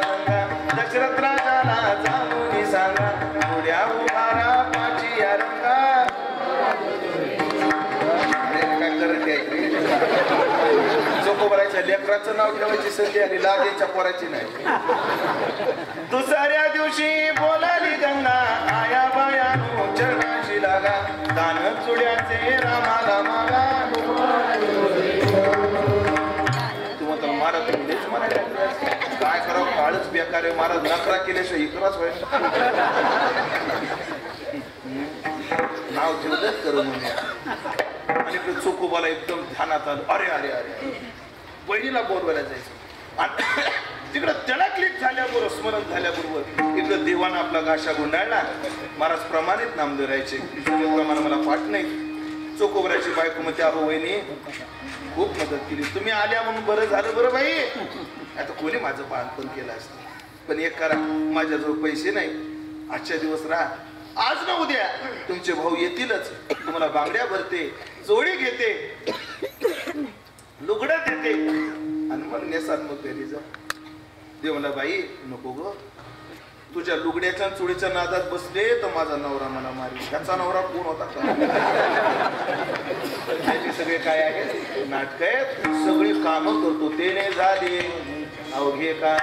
दशरथ राजाला जाऊन सांगा उड्या उभारा पाची या रंगा. चोखोबराच्या लेकराचं नाव ठेवायची संधी आणि लादेच्या पोराची नाही. दुसऱ्या दिवशी बोलाली गंगा आया बाया चरणाशी लागा दान चुड्याचे रामाला मागा. तुम्हाला महाराज मुलेच म्हणायला काय करावं काळच बेकार आहे. महाराज नकरा केल्याशिवाय इकराच व्हायचं नाव ठेवलं करू म्हणून. आणि चोखोबाला एकदम ध्यानात आलं. अरे अरे अरे बहिणीला बोलवायला जायचं. तिकडं त्याला क्लिक झाल्याबरोबर स्मरण झाल्याबरोबर इकडं देवानं आपला गाशा गुंडाळला. महाराज प्रमाणित नामदेव राहायचे. प्रमाण मला पाठ नाही. चोखोबराची बायको मध्ये अहो वहिनी खूप मदत केली तुम्ही आल्या म्हणून बरं झालं. बरं बाई आता कोणी माझं बाळपण केलं असतं. पण एक करा माझ्याजवळ पैसे नाही. आजच्या दिवस राहा. आज ना उद्या तुमचे भाऊ येतीलच. तुम्हाला बांगड्या भरते जोडी घेते लुगडं देते आणि मग नेसाल मग घरी जा. देवला बाई नको ग तुझ्या लुगड्याच्या चुडीच्या नादात बसले तर माझा नवरा मला मारी. त्याचा नवरा कोण होता का? त्याचे सगळे काय आहे नाटक आहेत. सगळी कामं करतो ते नाही झाली अहो घे का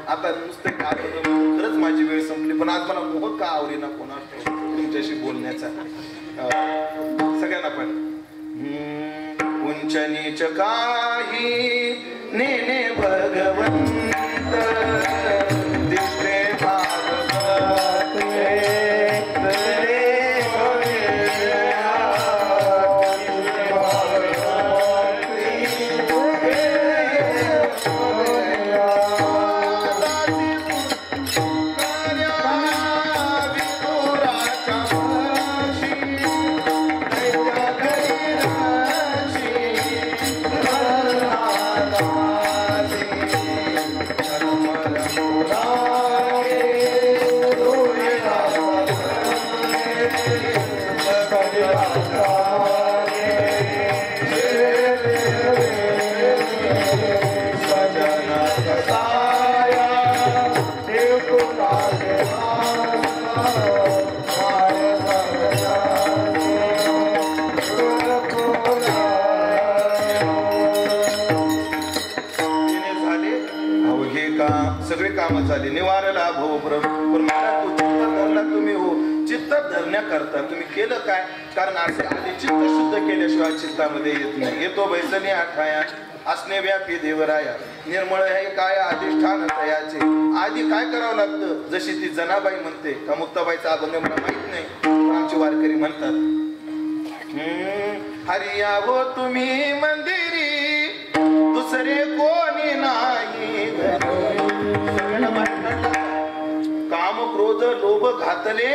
आता नुसतं का खरंच माझी वेळ संपली. पण आज मला मोह का आवडी ना कोणा तुमच्याशी बोलण्याचा. सगळ्यांना पण उंच नीच काही नेने भगवंत दिसते भागवत सगळे काम झाले. निवारला भव प्रभू. पण मला तू चित्त धरला तुम्ही हो. चित्त धरण्याकरता तुम्ही केलं काय? कारण असे आधी चित्त शुद्ध केल्याशिवाय चित्तामध्ये येत नाही. येतो बैसनी आठाया असणे व्यापी देवराया निर्मळ हे काय अधिष्ठान तयाचे. आधी काय करावं लागतं? जशी ती जनाबाई म्हणते का मुक्ताबाईचा अभंग मला माहित नाही, पण आमचे वारकरी म्हणतात, हरिया हो तुम्ही मंदिरी दुसरे कोणी नाही. काम क्रोध लोभ घातले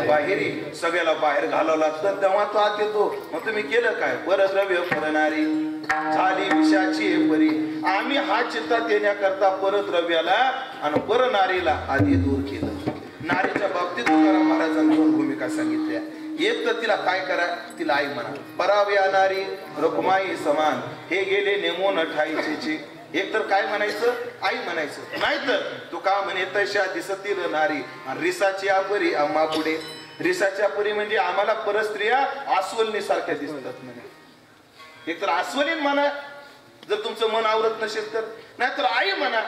बाहेरी. सगळ्याला बाहेर घालावं लागतं तेव्हा तो आत येतो. मग तुम्ही केलं काय? परद्रव्य परनारी झाली विषाची परी. आम्ही हा चित्तात येण्याकरता परद्रव्याला आणि परनारीला आधी दूर केलं. नारीच्या बाबतीत तुकाराम महाराजांनी दोन भूमिका सांगितल्या. एक तर तिला काय करा? तिला आई म्हणा. पराव्या नारी रखुमाई समान हे गेले नेमून ठाईचे. एक तर काय म्हणायचं? आई म्हणायचं. नाहीतर तू का म्हणे तशा दिसतील नारी रिसाची आपरी आम्हा पुढे. रिसाच्या परी म्हणजे आम्हाला परस्त्रिया आस्वलिनी सारख्या दिसतात म्हणे. एक तर आस्वलीन म्हणा जर तुमचं मन आवरत नसेल तर, नाहीतर आई म्हणा.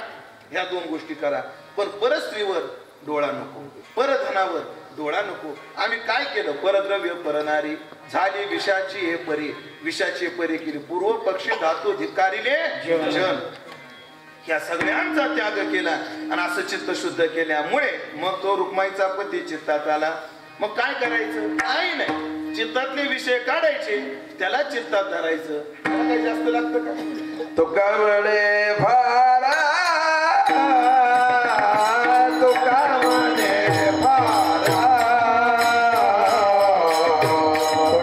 ह्या दोन गोष्टी करा. पण परस्त्रीवर डोळा नको, परधनावर डोळा नको. आम्ही काय केलं? परद्रव्य परनारी झाली विषाची हे परी. विषाची परी केली. पूर्व पक्षी धातू धिक्कारिले जन. या सगळ्यांचा त्याग केला आणि असं चित्त शुद्ध केल्यामुळे मग तो रुक्माईचा पती चित्तात आला. मग काय करायचं? काही नाही, चित्तातले विषय काढायचे, त्याला चित्तात धरायचं. त्याला काही जास्त लागतं का?
तो कमळे फारा तो कमळे फारा तो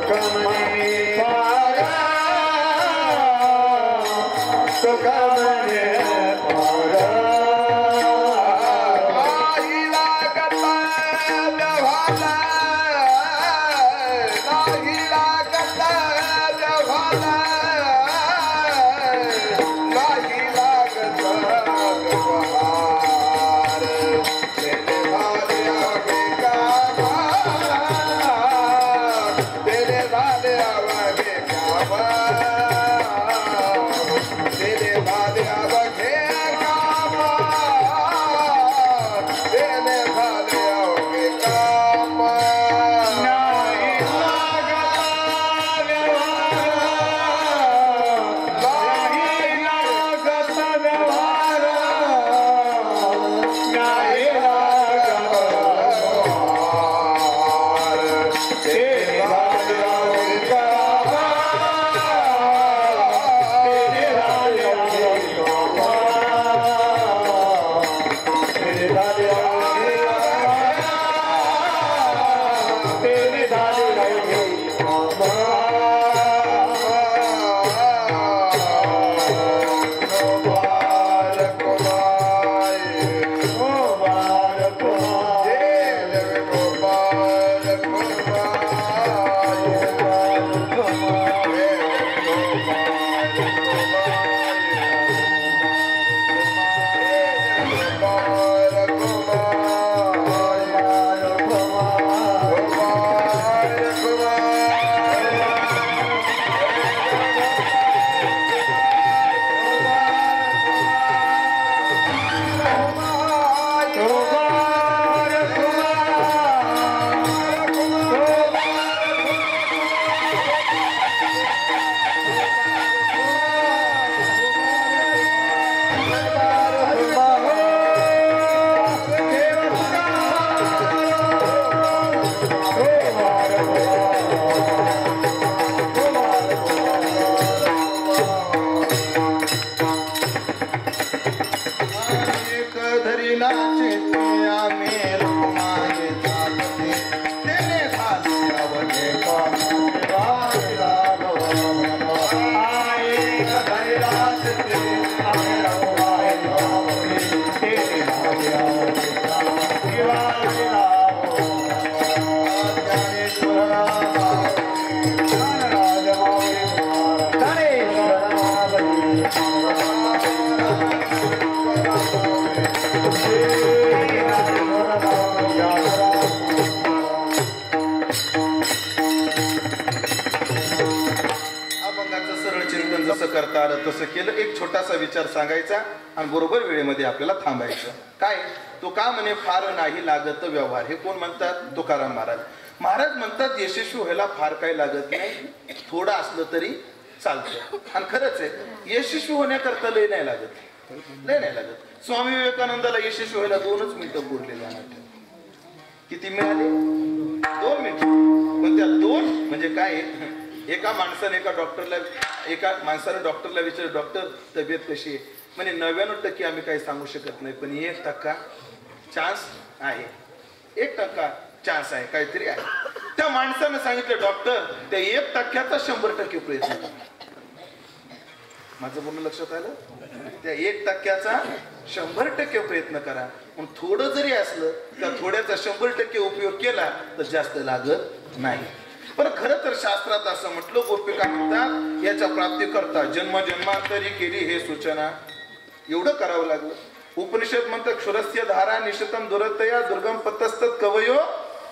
कमळे फारा तो कमळे फारा काही लागत देवाला नाही लागत देवाला तेरे बाद अब
करता आलं तसं केलं. एक छोटासा विचार सांगायचा आणि बरोबर वेळेमध्ये आपल्याला थांबायचं. काय तो का म्हणे फार नाही लागत व्यवहार. हे कोण म्हणतात? तुकाराम महाराज. महाराज म्हणतात यशस्वी व्हायला फार काही लागत नाही, थोडं असलं तरी चालतं. आणि खरंच आहे, यशस्वी होण्याकरता लय नाही लागत, लय नाही लागत. स्वामी विवेकानंदाला यशस्वी व्हायला 2 मिनिटं पुरले जाणार. किती मिळाले? 2 मिनिटं. पण त्या 2 म्हणजे काय? एका माणसाने एका माणसाने डॉक्टरला विचारलं, डॉक्टर तब्येत कशी आहे? म्हणजे 99% आम्ही काही सांगू शकत नाही, पण 1% चान्स आहे, 1% चान्स आहे, काहीतरी आहे. त्या माणसानं सांगितलं, डॉक्टर त्या 1%चा 100% प्रयत्न करा. माझं बोलणं लक्षात आलं? त्या 1%चा 100% प्रयत्न करा. पण थोडं जरी असलं त्या थोड्याचा 100% उपयोग केला तर जास्त लागत नाही. पण खरं तर शास्त्रात असं म्हटलं, गोपिका म्हणतात याच्या प्राप्ती करता जन्मजन्मांतरी केली हे सूचना. एवढं करावं लागलं. उपनिषद म्हणतात क्षुरस्य धारा निशतम दुरतया दुर्गम पतस्तत कवयो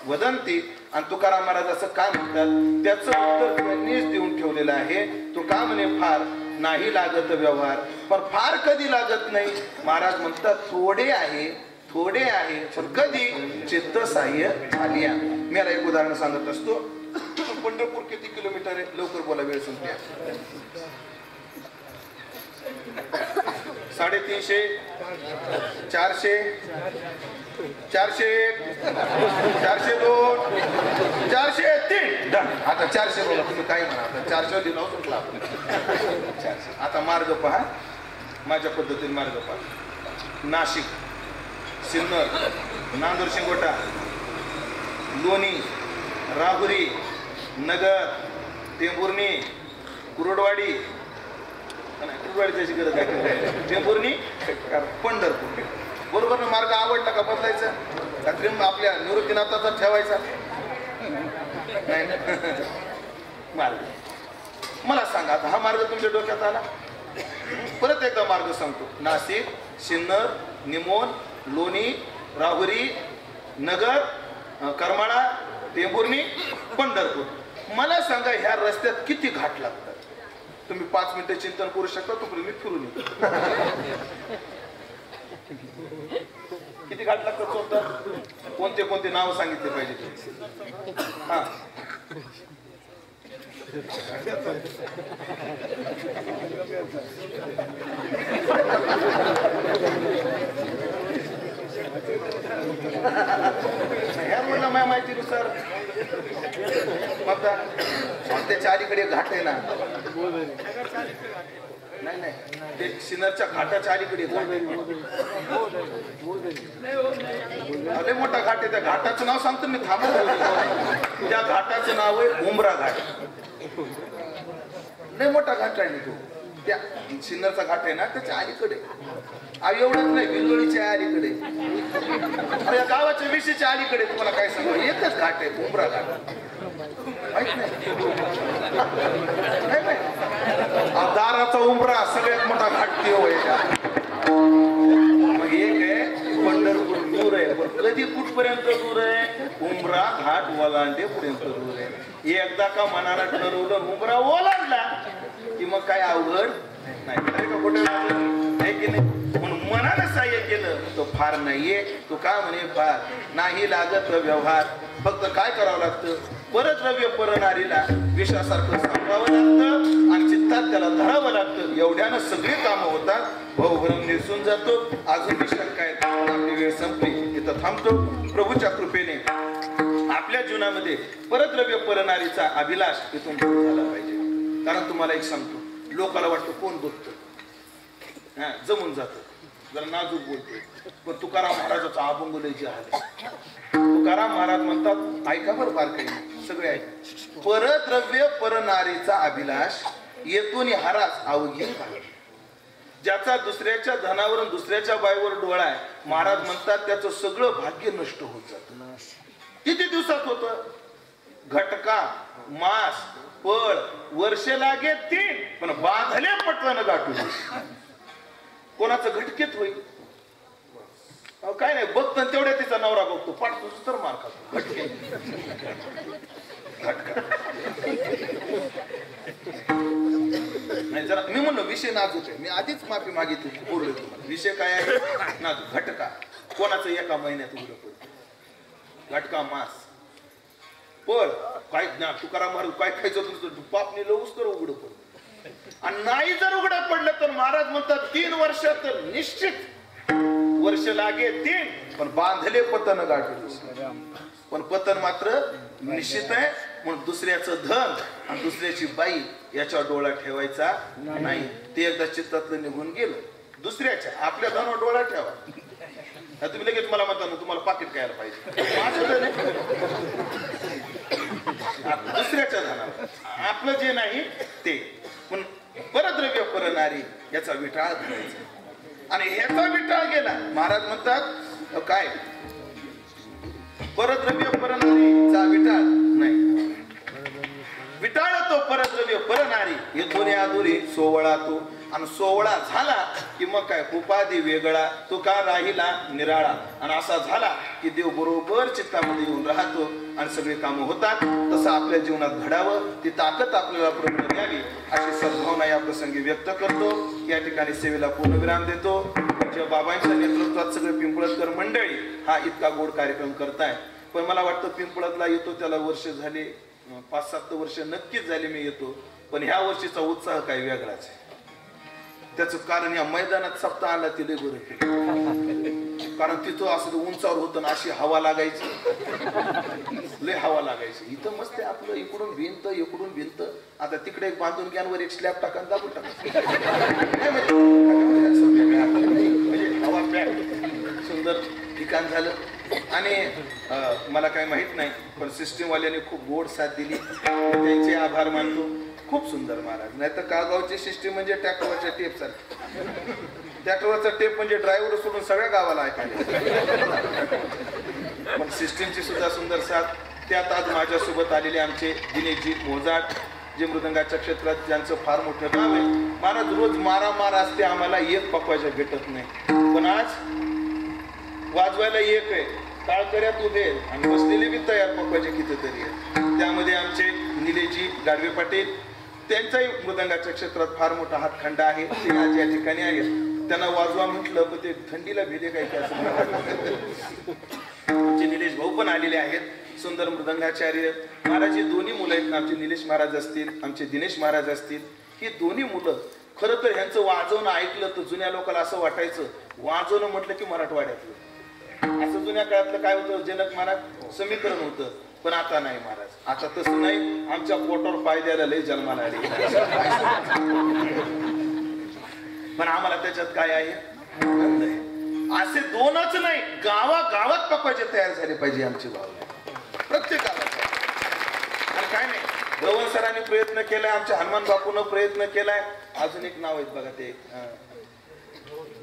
वदंती. आणि तुकाराम महाराज असं का म्हणतात त्याचं उत्तर त्यांनीच देऊन ठेवलेलं आहे. तो का म्हणे फार नाही लागत व्यवहार. पण फार कधी लागत नाही? महाराज म्हणतात थोडे आहे, थोडे आहे, पण कधी? चित्त साह्य आलिया. मी याला एक उदाहरण सांगत असतो. पंढरपूर किती किलोमीटर आहे? लवकर बोला, वेळ संपल्या. 350, 400, 401, 402, 403. आता 400 बोला तुम्ही, काही म्हणा. 400 लिहिलं सुटला आपण. 400. आता मार्ग पहा, माझ्या पद्धतीने मार्ग पहा. नाशिक, सिन्नर, नांदूर शिंगोटा, लोणी, राहुरी, नगर, टेंभुर्णी, कुरुडवाडी, कुरुडवाडीची गरज आहे, टेंभुर्णी, पंढरपूर. बरोबर ना? मार्ग आवडला का बदलायचा? रात्री आपल्या निवृत्तीनाथाचा ठेवायचा नाही ना? मार्ग मला सांगा आता, हा मार्ग तुमच्या डोक्यात आला? परत एकदा मार्ग सांगतो. नाशिक, सिन्नर, निमोन, लोणी, राहुरी, नगर, करमाळा, टेंभुर्णी, पंढरपूर. मला सांगा ह्या रस्त्यात किती घाट लागतात? तुम्ही 5 मिनिटं चिंतन करू शकता, तोपर्यंत मी फिरून येतो. किती घाट लागतात? कोणते कोणते नाव सांगितले पाहिजे? हा, म्हणलं माझ्या माहितीनुसार त्याच्या अलीकडे घाट आहे ना? नाही नाही, ते सिन्नरच्या घाटाच्या अलीकडे लय मोठा घाट आहे. त्या घाटाचं नाव सांगतो मी, थांबा. त्या घाटाचं नाव आहे उमरा घाट. लय मोठा घाट आहे तो. त्या सिन्नरचा घाट आहे ना, त्याच्या अलीकडे. एवढंच नाही, बिलगोळीच्या अलीकडे, या गावाच्या विषयीच्या अलीकडे. तुम्हाला काय सांगू, एकच घाट आहे, उमरा घाट. माहित नाही? दाराचा उमरा सगळ्यात मोठा घाट ते होय. मग एक आहे पंढरपूर दूर आहे, पण कधी कुठपर्यंत दूर आहे? उमरा घाट ओलांडे पर्यंत दूर आहे. एकदा का मनाला ठरवलं उमरा ओलांडला की मग काय अवघड नाही. कुठे आहे की नाही? म्हणून मनानं सहाय्य केलं तो फार नाहीये. तो का म्हणे फार नाही लागत व्यवहार. फक्त काय करावं लागतं? परद्रव्य परनारीला विषासारखं सांभाळावं लागतं आणि चित्तात त्याला धरावं लागतं. एवढ्यानं सगळी कामं होतात. भाऊभरम निरसून जातो. अजून विषय काय? आपली वेळ संपली, इथं थांबतो. प्रभूच्या कृपेने आपल्या जीवनामध्ये परद्रव्य परनारीचा अभिलाष इथून झाला पाहिजे. कारण तुम्हाला एक सांगतो, लोकाला वाटतं कोण बोलतं, जमून जातं, जरा नाजूक बोलतोय. पण तुकाराम महाराजाचा अभंग लय जे आहे. तुकाराम महाराज म्हणतात, ऐका बरं बार काही सगळे ऐका. परद्रव्य परनारीचा अभिलाष येतून हारास अवघी. ज्याचा दुसऱ्याच्या धनावर दुसऱ्याच्या बाईवर डोळा आहे, महाराज म्हणतात त्याचं सगळं भाग्य नष्ट होत जातं. किती दिवसात होतं? घटका, मास, पळ, वर्ष लागे 3, पण बांधले पटवण गाठून. कोणाचं घटकेत होईल? काय नाही, बघतो तेवढ्या तिचा नवरा बघतो, पाठतो तर मार खातो. घटके घटका नाही जरा मी म्हणलो विषय नाजूक आहे, मी आधीच माफी मागितली बोललो तुम्हाला. विषय काय आहे नाजूक. घटका कोणाचं एका महिन्यात उघडं पडतं, घटका मास पण काय ना तुकाराम महाराज काय खायचं होतं पाप नेलं तर उघडं पडतं. आणि नाही जर उघडं पडलं तर महाराज म्हणतात 3 वर्ष तर निश्चित वर्ष लागे 3 पण बांधले पतन गाठले. पण पतन मात्र निश्चित आहे. म्हणून दुसऱ्याचं धन आणि दुसऱ्याची बाई याच्यावर डोळा ठेवायचा नाही. ते एकदा चित्तातलं निघून गेलं. दुसऱ्याच्या आपल्या धनावर डोळा ठेवा. तुम्ही लगेच मला म्हणता ना तुम्हाला पाकिट खायला पाहिजे, माझं धन आहे. दुसऱ्याच्या धनावर आपलं जे नाही ते. पण परद्रव्य परनारी याचा विटाळ करायचा आणि ह्याचा विटाळ गेला. महाराज म्हणतात काय परद्रव्य परनारीचा विटाळ नाही, विटाळ तो परद्रव्य परनारी हे दोन्ही अधुरी सोवळा तो. आणि सोवळा झाला की मग काय उपाधी वेगळा तो का राहिला निराळा. आणि असा झाला की देव बरोबर चित्तामध्ये येऊन राहतो आणि सगळे कामं होतात. तसं आपल्या जीवनात घडावं ती ताकद आपल्याला पूर्ण द्यावी अशी सद्भावना या प्रसंगी व्यक्त करतो. या ठिकाणी सेवेला पूर्णविराम देतो. जेव्हा बाबांच्या नेतृत्वात सगळे पिंपळदकर मंडळी हा इतका गोड कार्यक्रम करताय. पण मला वाटतं पिंपळदला येतो त्याला वर्ष झाले 5-7 वर्ष नक्कीच झाले मी येतो. पण ह्या वर्षीचा उत्साह काही वेगळाच आहे. त्याचं कारण या मैदानात सप्ताह आला ते लय बरं केलं. कारण तिथं असं उंचावर होतं अशी हवा लागायची, लय हवा लागायची. इथं मस्त आपलं इकडून भिंत आता तिकडे एक बांधून घ्या वर एक स्लॅब टाका दाबून टाका म्हणजे हवा पॅक सुंदर ठिकाण झालं. आणि मला काही माहित नाही पण सिस्टीमवाल्याने खूप गोड साथ दिली, त्यांचे आभार मानतो. खूप सुंदर महाराज. नाही तर कागावची सिस्टीम म्हणजे ट्रॅक्टरवरच्या टेप सारखी. ट्रॅक्टरवरचा टेप म्हणजे ड्रायव्हर सोडून सगळ्या गावाला ऐकायला. पण सिस्टीमची सुद्धा सुंदर साथ. त्यात आज माझ्यासोबत आलेले आमचे दिनेशजी मोजाट जे मृदंगाच्या क्षेत्रात ज्यांचं फार मोठं नाव आहे. महाराज रोज मारामार असते आम्हाला एक पकवायला भेटत नाही. पण आज वाजवायला एक आहे, टाळकऱ्यात उभे आणि बसलेले बी तयार पकवायचे कितीतरी आहे. त्यामध्ये आमचे निलेशजी गाडवे पाटील त्यांचाही मृदंगाच्या क्षेत्रात फार मोठा हातखंडा आहे. ते आज या ठिकाणी आहेत. त्यांना वाजवा म्हटलं पण ते थंडीला भिले काय की असं. आमचे निलेश भाऊ पण आलेले आहेत, सुंदर मृदंगाचार्य. महाराज ही दोन्ही मुलं आहेत, आमचे निलेश महाराज असतील आमचे दिनेश महाराज असतील. ही दोन्ही मुलं खरं तर ह्यांचं वाजवणं ऐकलं तर जुन्या लोकांना असं वाटायचं वाजवणं म्हटलं की मराठवाड्यातलं. असं जुन्या काळातलं काय होतं जनक महाराज समीकरण होतं. पण आता नाही महाराज, आता तसं नाही. आमच्या पोटावर पाय द्यायला लय जन्माला आले. पण आम्हाला त्याच्यात काय आहे आनंद आहे. असे दोनच नाही गावागावात पकवायचे तयार झाले पाहिजे आमचे भाव प्रत्येकाला. आणि काय नाही गवण सरांनी प्रयत्न केलाय, आमच्या हनुमान बापून प्रयत्न केलाय. अजून एक नाव आहेत बघा ते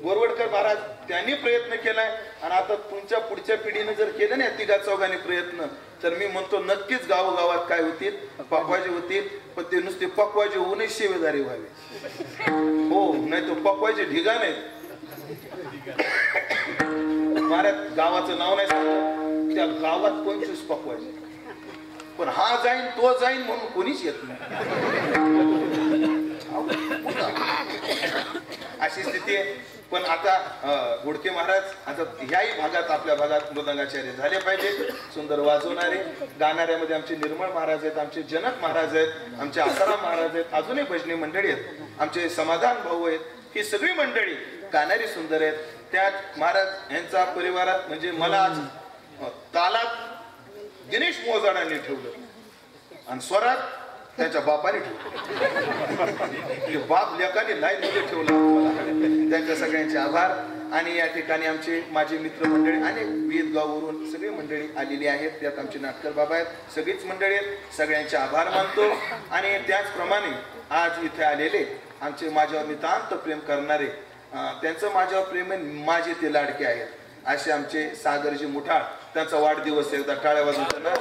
गोरवडकर महाराज त्यांनी प्रयत्न केलाय. आणि आता तुमच्या पुढच्या पिढीने जर केलं ना 3-4 प्रयत्न तर मी म्हणतो नक्कीच गावोगावात काय होतील पकवाजे होतील. पण ते नुसते पकवाजे होऊनही सेवेदारी व्हावे. हो नाही तो पकवाजे ढिगा नाही. महाराज गावाचं नाव नाही सांगत त्या गावात 25 पकवाजे. पण हा जाईन तो जाईन म्हणून कोणीच येत नाही. अशी स्थिती आहे. पण आता घोडके महाराज आता ह्याही भागात आपल्या भागात मृदंगाचार्य झाले पाहिजे. सुंदर वाजवणारे गाणाऱ्यामध्ये आमचे निर्मळ महाराज आहेत, आमचे जनक महाराज आहेत, आमचे आसाराम महाराज आहेत, अजूनही भजनी मंडळी आहेत, आमचे समाधान भाऊ आहेत. ही सगळी मंडळी गाणारी सुंदर आहेत. त्यात महाराज यांचा परिवारात म्हणजे मला आज तालात दिनेश मोजाडांनी ठेवलं आणि स्वरात त्यांच्या बापाने ठेवलं. बाप लेकाने लाईन मध्ये ठेवलं. त्यांच्या सगळ्यांचे आभार. आणि या ठिकाणी आमचे माझे मित्र मंडळी अनेक विविध गावावरून सगळी मंडळी आलेली आहेत. त्यात आमचे नाटकर बाबा आहेत, सगळीच मंडळी आहेत. सगळ्यांचे आभार मानतो. आणि त्याचप्रमाणे आज इथे आलेले आमचे माझ्यावर नितांत प्रेम करणारे त्यांचं माझ्यावर प्रेम माझे ते लाडके आहेत असे आमचे सागरजी मुठाळ. त्यांचा वाढदिवस एकदा टाळ्या वाजवताना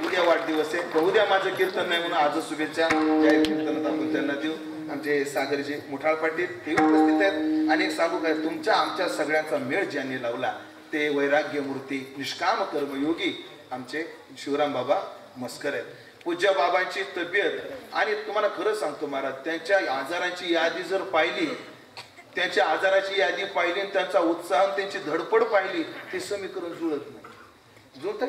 उद्या वाढदिवस आहे. उद्या माझं कीर्तन नाही म्हणून आज शुभेच्छा जाहीर कीर्तनात आपण त्यांना देऊ. आमचे सागरजी मुठाळ पाटील ते उपस्थित आहेत. आणि एक सांगू काय तुमच्या आमच्या सगळ्यांचा मेळ ज्यांनी लावला ते वैराग्य मूर्ती निष्काम कर्मयोगी आमचे शिवराम बाबा मस्कर आहेत. पूज्य बाबांची तब्येत आणि तुम्हाला खरं सांगतो महाराज, त्यांच्या आजारांची यादी जर पाहिली, त्यांच्या आजाराची यादी पाहिली, त्यांचा उत्साह, त्यांची धडपड पाहिली, ते समीकरण जुळत नाही. जुळत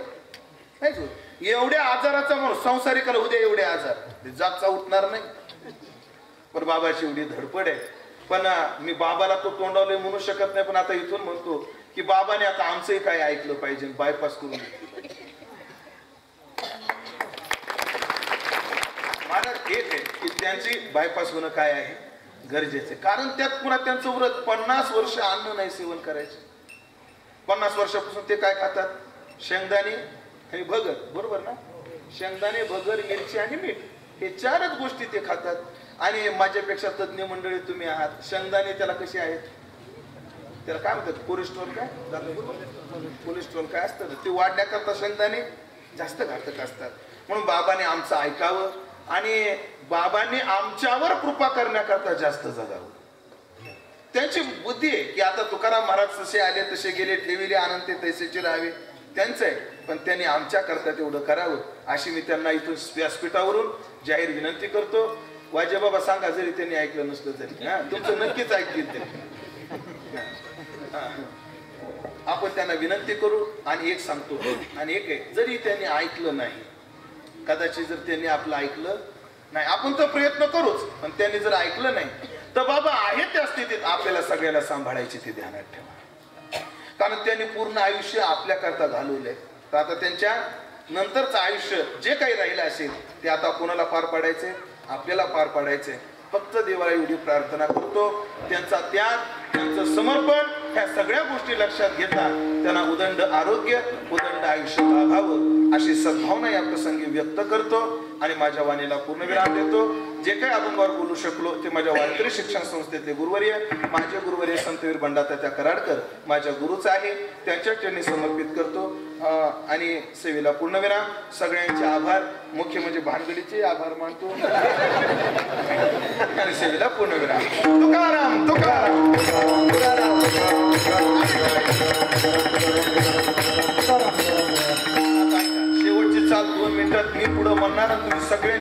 नाही जुळत. एवढ्या आजाराचा माणूस संसारिकाला उद्या एवढे आजार जागचा उठणार नाही, पण बाबाची एवढी धडपड आहे. पण मी बाबाला तो तोंडावले म्हणू शकत नाही, पण आता इथून म्हणतो की बाबाने आता आमचंही काय ऐकलं पाहिजे, बायपास करून मला एक आहे की त्यांची बायपास होणं काय आहे गरजेचे. कारण त्यात पुन्हा त्यांचं व्रत 50 वर्ष अन्न नाही सेवन करायचे. 50 वर्षापासून ते काय खातात? शेंगदाणे आणि भगर, बरोबर ना? शेंगदाणे, भगर, मिरची आणि मीठ, हे 4च गोष्टी ते खातात. आणि माझ्यापेक्षा तज्ञ मंडळी तुम्ही आहात. शेंगदाणे त्याला कसे आहेत? त्याला काय म्हणतात? कोलेस्ट्रॉल काय कोलेस्ट्रॉल काय असतं ना, ते वाढण्याकरता शेंगदाणे जास्त घातक असतात. म्हणून बाबाने आमचं ऐकावं आणि बाबांनी आमच्यावर कृपा करण्याकरता जास्त जगावं. त्यांची बुद्धी आहे की आता तुकाराम महाराज जसे आले तसे गेले, ठेविले आनंद ते तैसेचे राहावे, त्यांचं आहे. पण त्यांनी आमच्या करता तेवढं करावं अशी मी त्यांना इथून व्यासपीठावरून जाहीर विनंती करतो. वाजे बाबा सांगा, जरी त्यांनी ऐकलं नसलं तरी तुमचं नक्कीच ऐकतील ते. आपण त्यांना विनंती करू. आणि एक सांगतो, आणि एक आहे, जरी त्यांनी ऐकलं नाही, कदाचित जर त्यांनी आपलं ऐकलं नाही, आपण तर प्रयत्न करूच, पण त्यांनी जर ऐकलं नाही तर बाबा आहे त्या स्थितीत आपल्याला सगळ्याला सांभाळायची ते ध्यानात ठेवा. कारण त्यांनी पूर्ण आयुष्य आपल्याकरता घालवलंय. तर आता त्यांच्या नंतरचं आयुष्य जे काही राहिलं असेल ते आता कोणाला पार पाडायचे? आपल्याला पार पाडायचे. फक्त देवाला एवढी प्रार्थना करतो, त्यांचा त्याग, त्यांचं समर्पण, ह्या सगळ्या गोष्टी लक्षात घेता त्यांना उदंड आरोग्य, उदंड आयुष्य लाभावं अशी सद्भावना या प्रसंगी व्यक्त करतो आणि माझ्या वाणीला पूर्णविराम देतो. जे काही अभंगावर बोलू शकलो ते माझ्या वारकरी शिक्षण संस्थेतले गुरुवर्य, माझे गुरुवर्य संतवीर बंडातात्या कराडकर माझ्या गुरुच आहे, त्यांच्या चरणी समर्पित करतो आणि सेवेला पूर्णविराम. सगळ्यांचे आभार, मुख्य म्हणजे भानगडीचे आभार मानतो आणि सेवेला पूर्णविराम. तुकाराम तुकाराम तुकाराम. शेवटची चाल 2 मिनिटात मी पुढे म्हणणार, तुम्ही सगळे